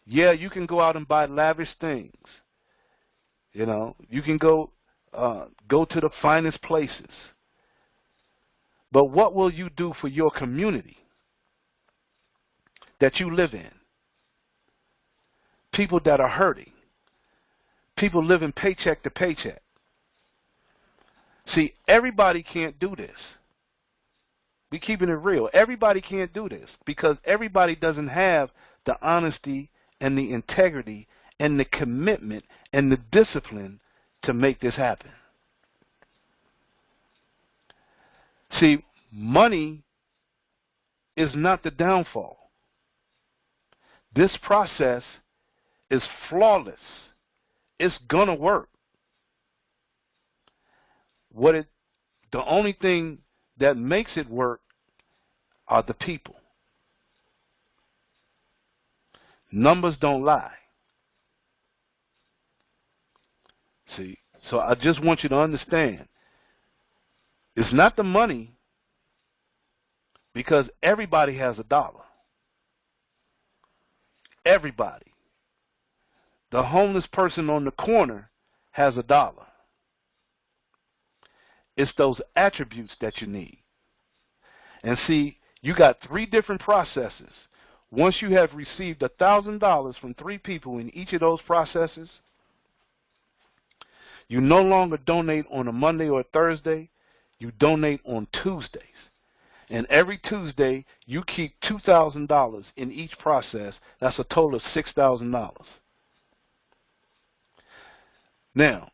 Yeah, you can go out and buy lavish things. You know, you can go to the finest places. But what will you do for your community that you live in? People that are hurting. People living paycheck to paycheck. See, everybody can't do this. We're keeping it real. Everybody can't do this because everybody doesn't have the honesty and the integrity and the commitment and the discipline to make this happen. See, money is not the downfall. This process is flawless. It's gonna work. The only thing that makes it work are the people. Numbers don't lie. See, so I just want you to understand, it's not the money, because everybody has a dollar. Everybody. The homeless person on the corner has a dollar. It's those attributes that you need. And see, you got 3 different processes. Once you have received $1,000 from 3 people in each of those processes, you no longer donate on a Monday or a Thursday. You donate on Tuesdays. And every Tuesday, you keep $2,000 in each process. That's a total of $6,000. Now,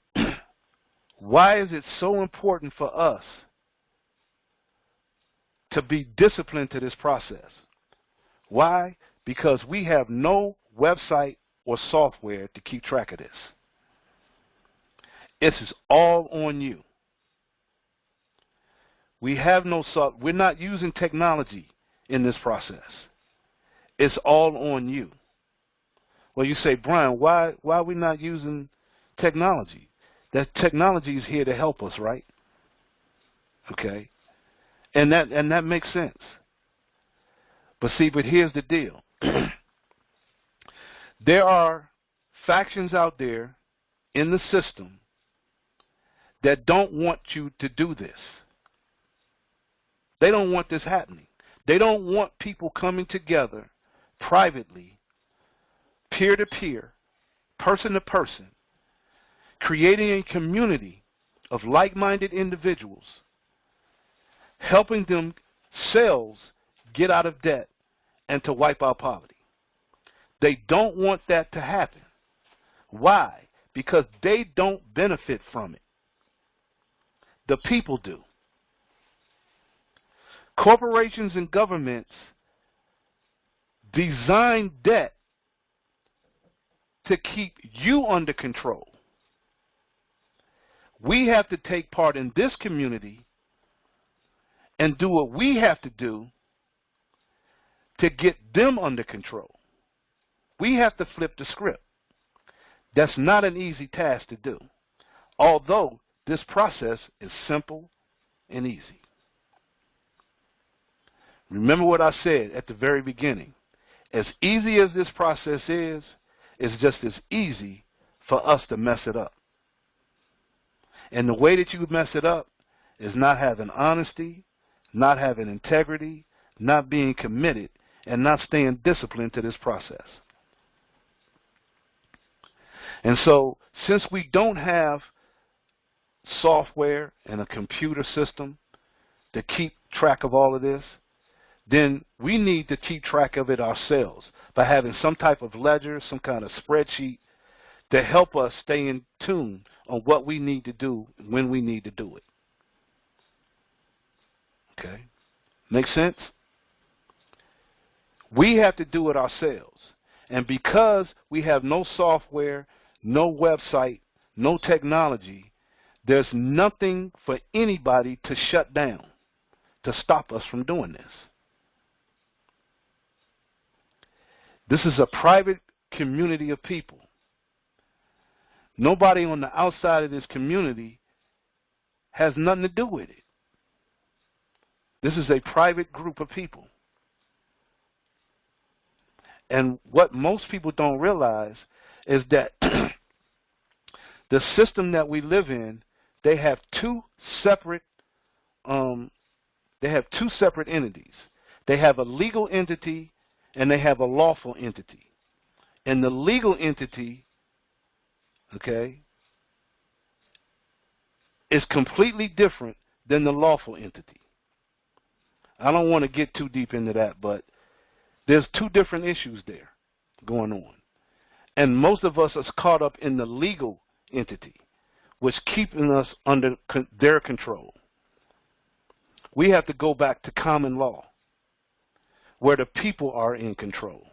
why is it so important for us to be disciplined to this process? Why? Because we have no website or software to keep track of this. This is all on you. We have no we're not using technology in this process. It's all on you. Well, you say, Brian, why are we not using technology? That technology is here to help us, right? Okay. And that makes sense. But here's the deal. There are factions out there in the system that don't want you to do this. They don't want this happening. They don't want people coming together privately, peer-to-peer, person-to-person, creating a community of like-minded individuals, helping themselves get out of debt and to wipe out poverty. They don't want that to happen. Why? Because they don't benefit from it. The people do. Corporations and governments design debt to keep you under control. We have to take part in this community and do what we have to do to get them under control. We have to flip the script. That's not an easy task to do, although this process is simple and easy. Remember what I said at the very beginning. As easy as this process is, it's just as easy for us to mess it up. And the way that you mess it up is not having honesty, not having integrity, not being committed, and not staying disciplined to this process. And so, since we don't have software and a computer system to keep track of all of this, then we need to keep track of it ourselves by having some type of ledger, some kind of spreadsheet to help us stay in tune on what we need to do when we need to do it. Okay? Make sense? We have to do it ourselves. And because we have no software, no website, no technology, there's nothing for anybody to shut down to stop us from doing this. This is a private community of people. Nobody on the outside of this community has nothing to do with it. This is a private group of people. And what most people don't realize is that the system that we live in, they have two separate entities. They have a legal entity and they have a lawful entity. And the legal entity, okay, is completely different than the lawful entity. I don't want to get too deep into that, but there's two different issues there going on. And most of us are caught up in the legal entity, which keeping us under their control. We have to go back to common law, where the people are in control.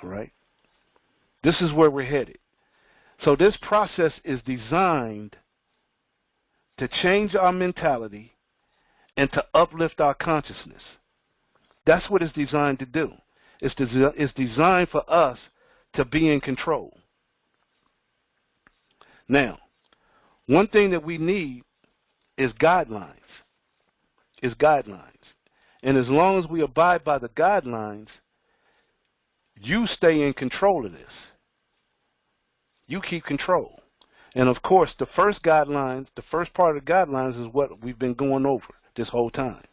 All right? This is where we're headed. So this process is designed to change our mentality and to uplift our consciousness. That's what it's designed to do. It's designed for us to be in control. Now, one thing that we need is guidelines. And as long as we abide by the guidelines, you stay in control of this. You keep control. And of course, the first part of the guidelines is what we've been going over this whole time.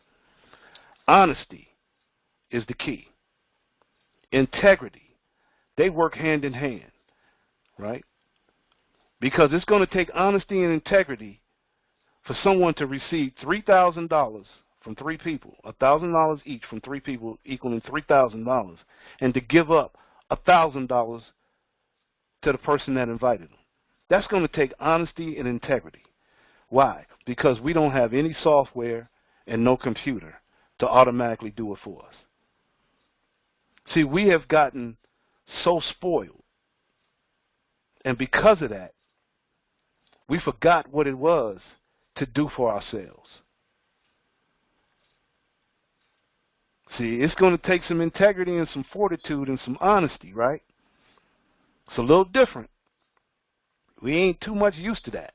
Honesty is the key. Integrity. They work hand in hand, right? Because it's going to take honesty and integrity for someone to receive $3,000 from three people, $1,000 each from three people equaling $3,000, and to give up $1,000 to the person that invited them. That's going to take honesty and integrity. Why? Because we don't have any software and no computer to automatically do it for us. See, we have gotten so spoiled, and because of that, we forgot what it was to do for ourselves. See, it's going to take some integrity and some fortitude and some honesty, right? It's a little different. We ain't too much used to that.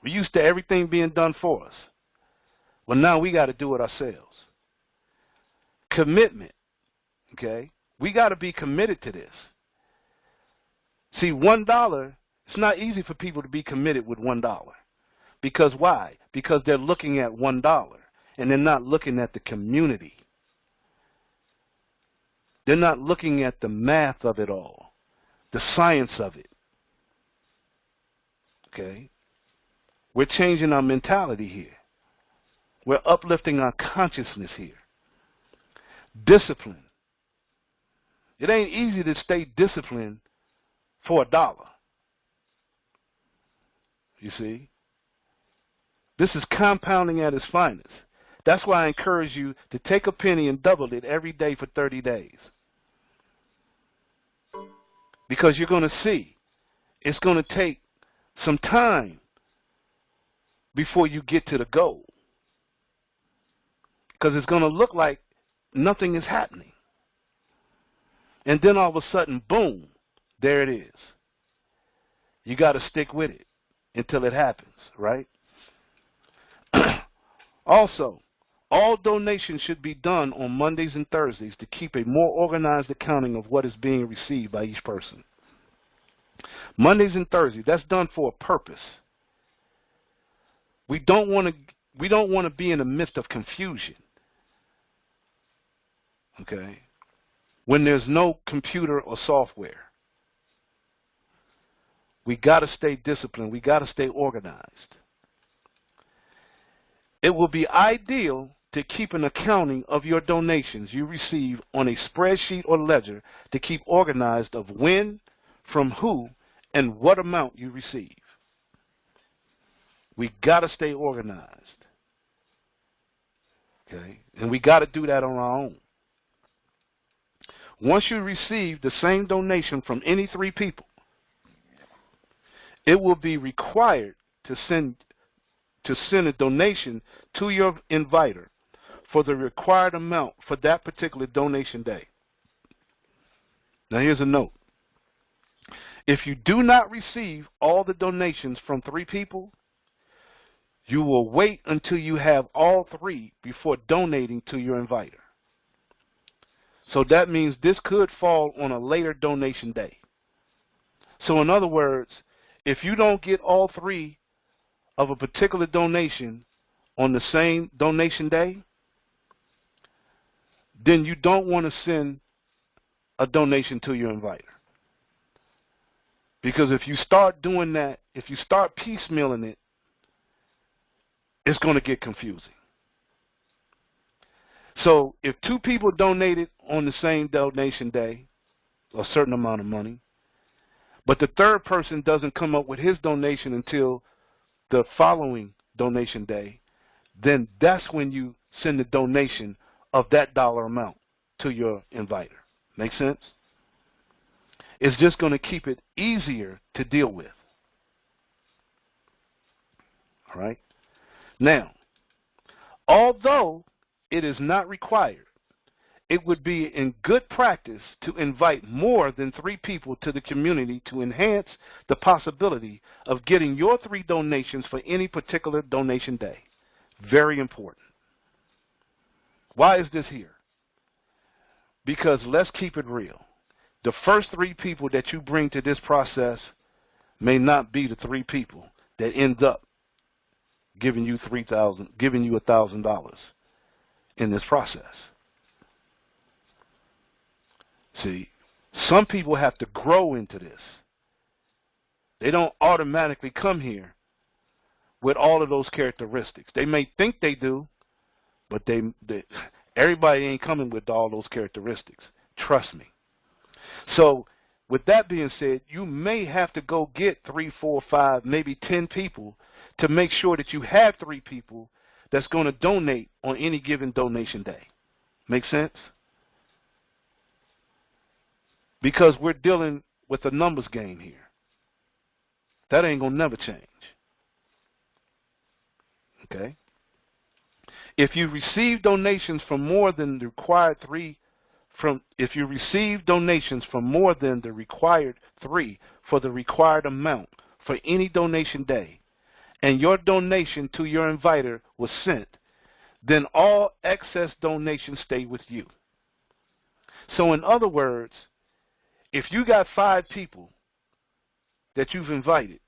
We're used to everything being done for us. Well, now we got to do it ourselves. Commitment, okay? We got to be committed to this. See, $1, it's not easy for people to be committed with $1. Because why? Because they're looking at $1 and they're not looking at the community. They're not looking at the math of it all, the science of it. Okay? We're changing our mentality here. We're uplifting our consciousness here. Discipline. It ain't easy to stay disciplined for $1. You see? This is compounding at its finest. That's why I encourage you to take a penny and double it every day for 30 days. Because you're going to see it's going to take some time before you get to the goal. Because it's going to look like nothing is happening. And then all of a sudden, boom, there it is. You got to stick with it until it happens, right? Also, all donations should be done on Mondays and Thursdays to keep a more organized accounting of what is being received by each person. Mondays and Thursdays, that's done for a purpose. We don't want to be in the midst of confusion. Okay? When there's no computer or software. We got to stay disciplined. We got to stay organized. It will be ideal to keep an accounting of your donations you receive on a spreadsheet or ledger to keep organized of when, from who, and what amount you receive. We got to stay organized. Okay? And we got to do that on our own. Once you receive the same donation from any three people, it will be required to send a donation to your inviter for the required amount for that particular donation day. Now here's a note. If you do not receive all the donations from three people, you will wait until you have all three before donating to your inviter. So that means this could fall on a later donation day. So in other words, if you don't get all three of a particular donation on the same donation day, then you don't want to send a donation to your inviter. Because if you start doing that, if you start piecemealing it, it's going to get confusing. So if two people donated on the same donation day, a certain amount of money, but the third person doesn't come up with his donation until the following donation day, then that's when you send the donation of that dollar amount to your inviter. Make sense? It's just going to keep it easier to deal with. All right? Now, although it is not required, it would be in good practice to invite more than three people to the community to enhance the possibility of getting your three donations for any particular donation day. Very important. Why is this here? Because let's keep it real. The first three people that you bring to this process may not be the three people that end up giving you $1,000 in this process. See, some people have to grow into this. They don't automatically come here with all of those characteristics. They may think they do, but everybody ain't coming with all those characteristics. Trust me. So with that being said, you may have to go get 3, 4, 5, maybe 10 people to make sure that you have 3 people that's going to donate on any given donation day. Make sense? Because we're dealing with a numbers game here. That ain't going to never change. Okay? If you receive donations from more than the required 3, if you receive donations from more than the required 3 for the required amount for any donation day, and your donation to your inviter was sent, then all excess donations stay with you. So in other words, if you got 5 people that you've invited,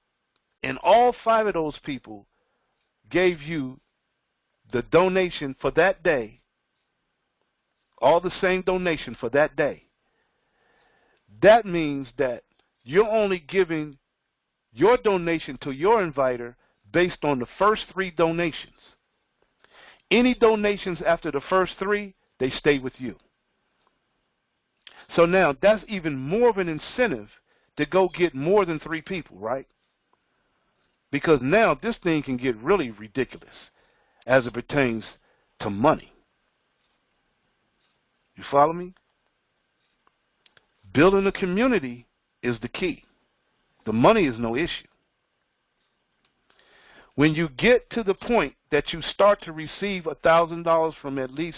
and all 5 of those people gave you the donation for that day, all the same donation for that day, that means that you're only giving your donation to your inviter based on the first 3 donations. Any donations after the first 3, they stay with you. So now that's even more of an incentive to go get more than 3 people, right? Because now this thing can get really ridiculous as it pertains to money. You follow me? Building a community is the key. The money is no issue. When you get to the point that you start to receive $1,000 from at least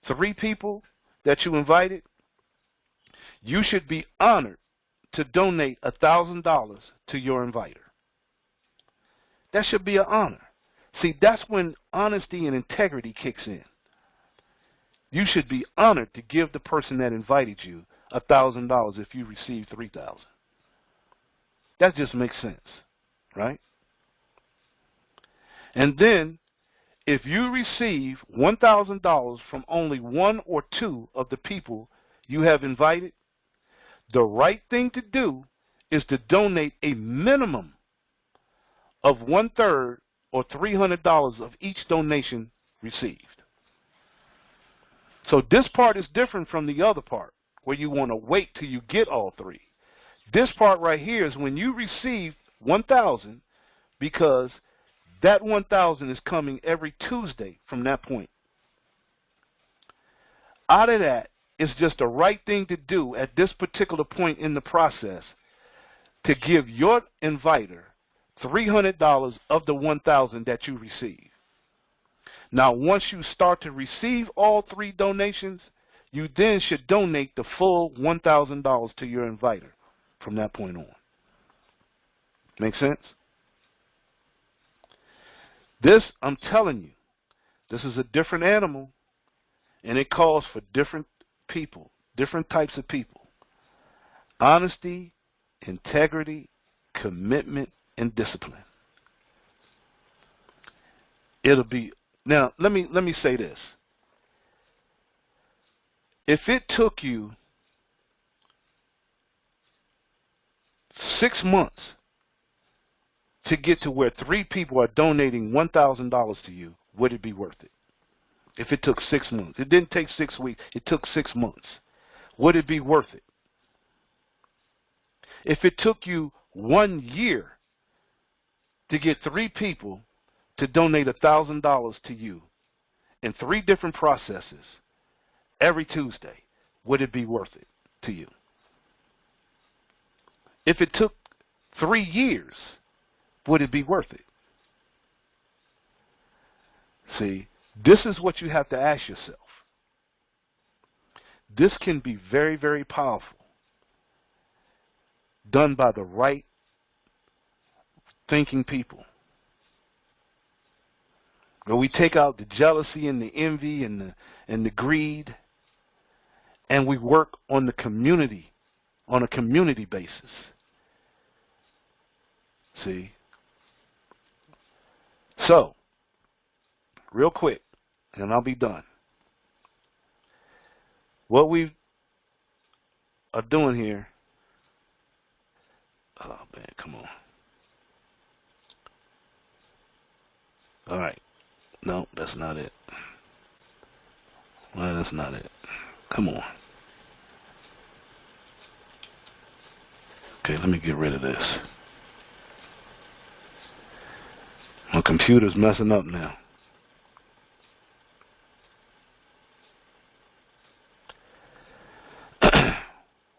3 people that you invited, you should be honored to donate $1,000 to your inviter. That should be an honor. See, that's when honesty and integrity kicks in. You should be honored to give the person that invited you $1,000 if you receive $3,000. That just makes sense, right? And then, if you receive $1,000 from only 1 or 2 of the people you have invited, the right thing to do is to donate a minimum of 1/3 or $300 of each donation received. So this part is different from the other part, where you want to wait till you get all 3. This part right here is when you receive 1,000, because that 1,000 is coming every Tuesday from that point. Out of that, it's just the right thing to do at this particular point in the process to give your inviter $300 of the 1,000 that you receive. Now, once you start to receive all 3 donations, you then should donate the full $1,000 to your inviter from that point on. Make sense? This, I'm telling you, this is a different animal, and it calls for different people, different types of people. Honesty, integrity, commitment, and discipline. It'll be, now let me say this. If it took you 6 months to get to where 3 people are donating $1,000 to you, would it be worth it? If it took 6 months. It didn't take 6 weeks. It took 6 months. Would it be worth it? If it took you 1 year to get 3 people to donate $1,000 to you in 3 different processes every Tuesday, would it be worth it to you? If it took 3 years, would it be worth it? See, this is what you have to ask yourself. This can be very, very powerful, done by the right thinking people. Where we take out the jealousy and the envy and the greed, and we work on the community, on a community basis. See? So, real quick, and I'll be done. What we are doing here, oh man, come on. All right. No, that's not it. Well, that's not it. Come on. Okay, let me get rid of this. My computer's messing up now.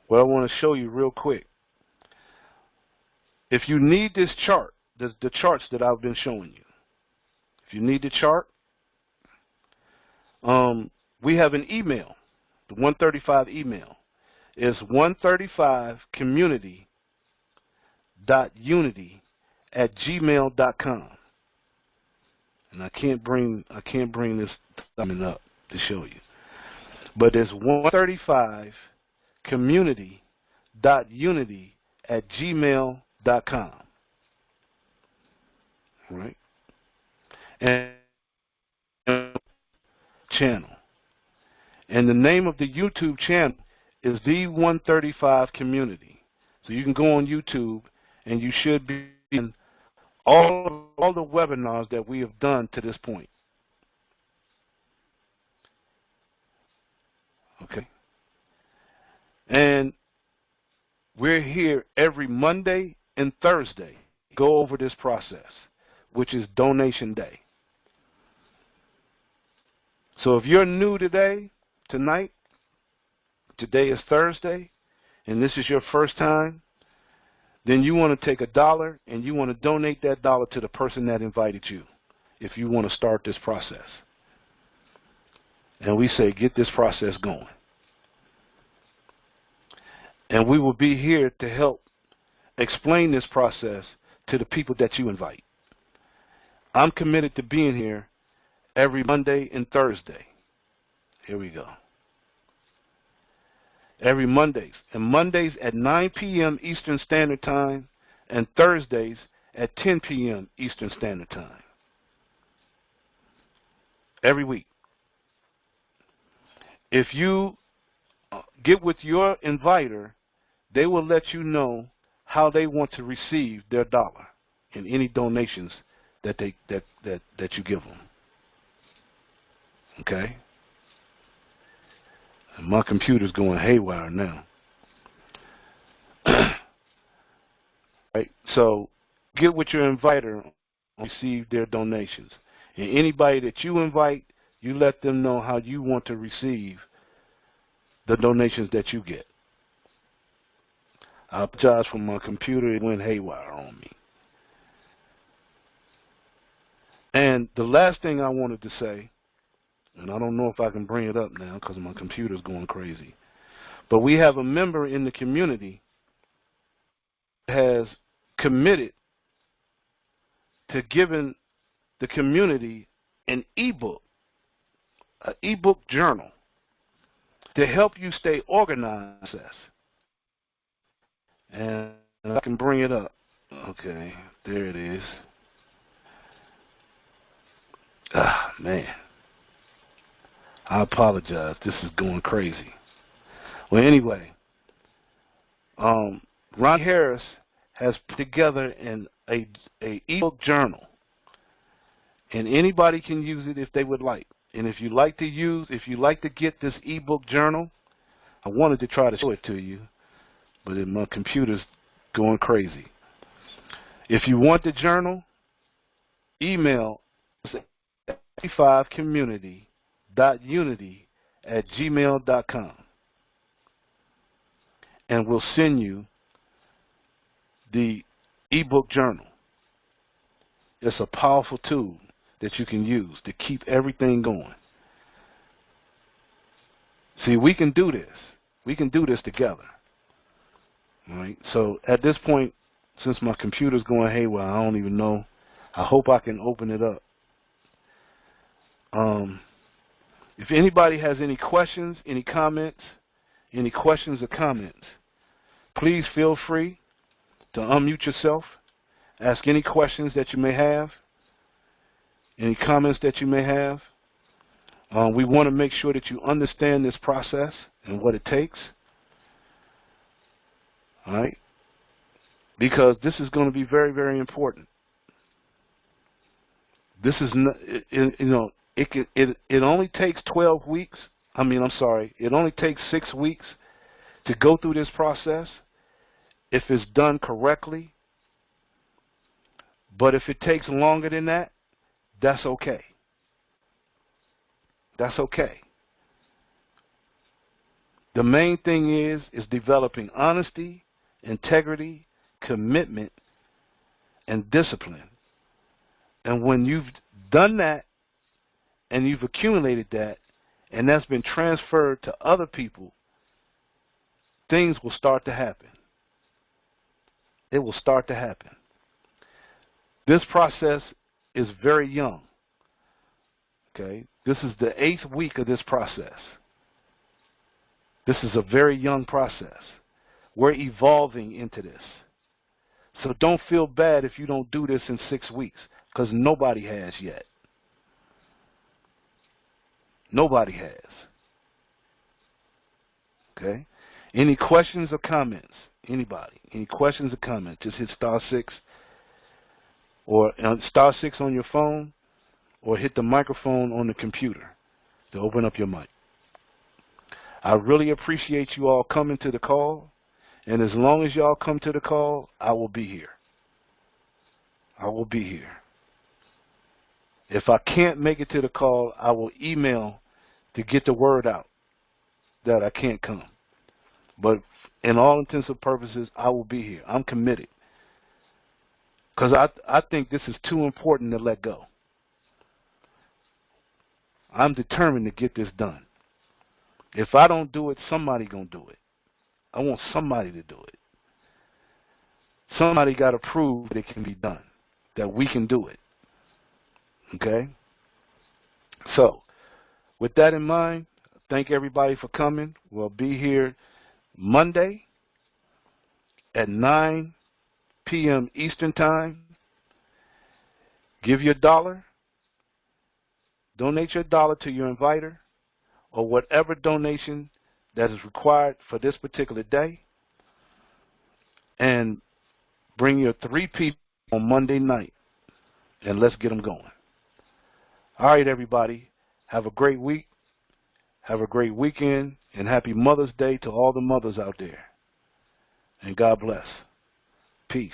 What I want to show you real quick. If you need this chart, the charts that I've been showing you, if you need the chart, we have an email. The 135 email is 135community.unity@gmail.com. And I can't bring this thumbing up to show you. But it's 135community.unity@gmail.com. Right? And channel. And the name of the YouTube channel is the 135 Community. So you can go on YouTube and you should be in all the webinars that we have done to this point. Okay. And we're here every Monday and Thursday. Go over this process, which is donation day. So if you're new today, tonight, today is Thursday, and this is your first time, then you want to take $1 and you want to donate that $1 to the person that invited you if you want to start this process. And we say, get this process going. And we will be here to help explain this process to the people that you invite. I'm committed to being here every Monday and Thursday. Here we go. Every Mondays. And Mondays at 9 p.m. Eastern Standard Time and Thursdays at 10 p.m. Eastern Standard Time. Every week. If you get with your inviter, they will let you know how they want to receive their $1 in any donations that you give them. Okay? And my computer's going haywire now. Right? So get with your inviter and receive their donations. And anybody that you invite, you let them know how you want to receive the donations that you get. I apologize for my computer. It went haywire on me. And the last thing I wanted to say, and I don't know if I can bring it up now because my computer's going crazy, but we have a member in the community that has committed to giving the community an ebook journal to help you stay organized. And I can bring it up. Okay, there it is. Ah, man. I apologize. This is going crazy. Well, anyway, Ron Harris has put together an ebook journal, and anybody can use it if they would like. And if you like to get this ebook journal, I wanted to try to show it to you, but my computer's going crazy. If you want the journal, email 35community.unity@gmail.com, and we'll send you the ebook journal. It's a powerful tool that you can use to keep everything going. See, we can do this. We can do this together. All right. So at this point, since my computer's going haywire, I don't even know. I hope I can open it up. If anybody has any questions, any comments, please feel free to unmute yourself, ask any questions that you may have, any comments that you may have. We want to make sure that you understand this process and what it takes. All right? Because this is going to be very, very important. This is not, it only takes 12 weeks. It only takes 6 weeks to go through this process if it's done correctly. But if it takes longer than that, that's okay. That's okay. The main thing is developing honesty, integrity, commitment, and discipline. And when you've done that and you've accumulated that and that's been transferred to other people, things will start to happen. It will start to happen. This process is very young. Okay? This is the 8th week of this process. This is a very young process. We're evolving into this. So don't feel bad if you don't do this in 6 weeks, because nobody has yet. Nobody has. Okay? Any questions or comments? Anybody? Any questions or comments? Just hit *6 or *6 on your phone, or hit the microphone on the computer to open up your mic. I really appreciate you all coming to the call, and as long as y'all come to the call, I will be here. I will be here. If I can't make it to the call, I will email to get the word out that I can't come. But in all intents and purposes, I will be here. I'm committed. Because I think this is too important to let go. I'm determined to get this done. If I don't do it, somebody gonna do it. I want somebody to do it. Somebody got to prove that it can be done, that we can do it. Okay? So, with that in mind, thank everybody for coming. We'll be here Monday at 9 p.m. Eastern Time. Give your $1. Donate your $1 to your inviter, or whatever donation that is required for this particular day, and bring your 3 people on Monday night, and let's get them going. All right, everybody. Have a great week. Have a great weekend, and happy Mother's Day to all the mothers out there. And God bless. Peace.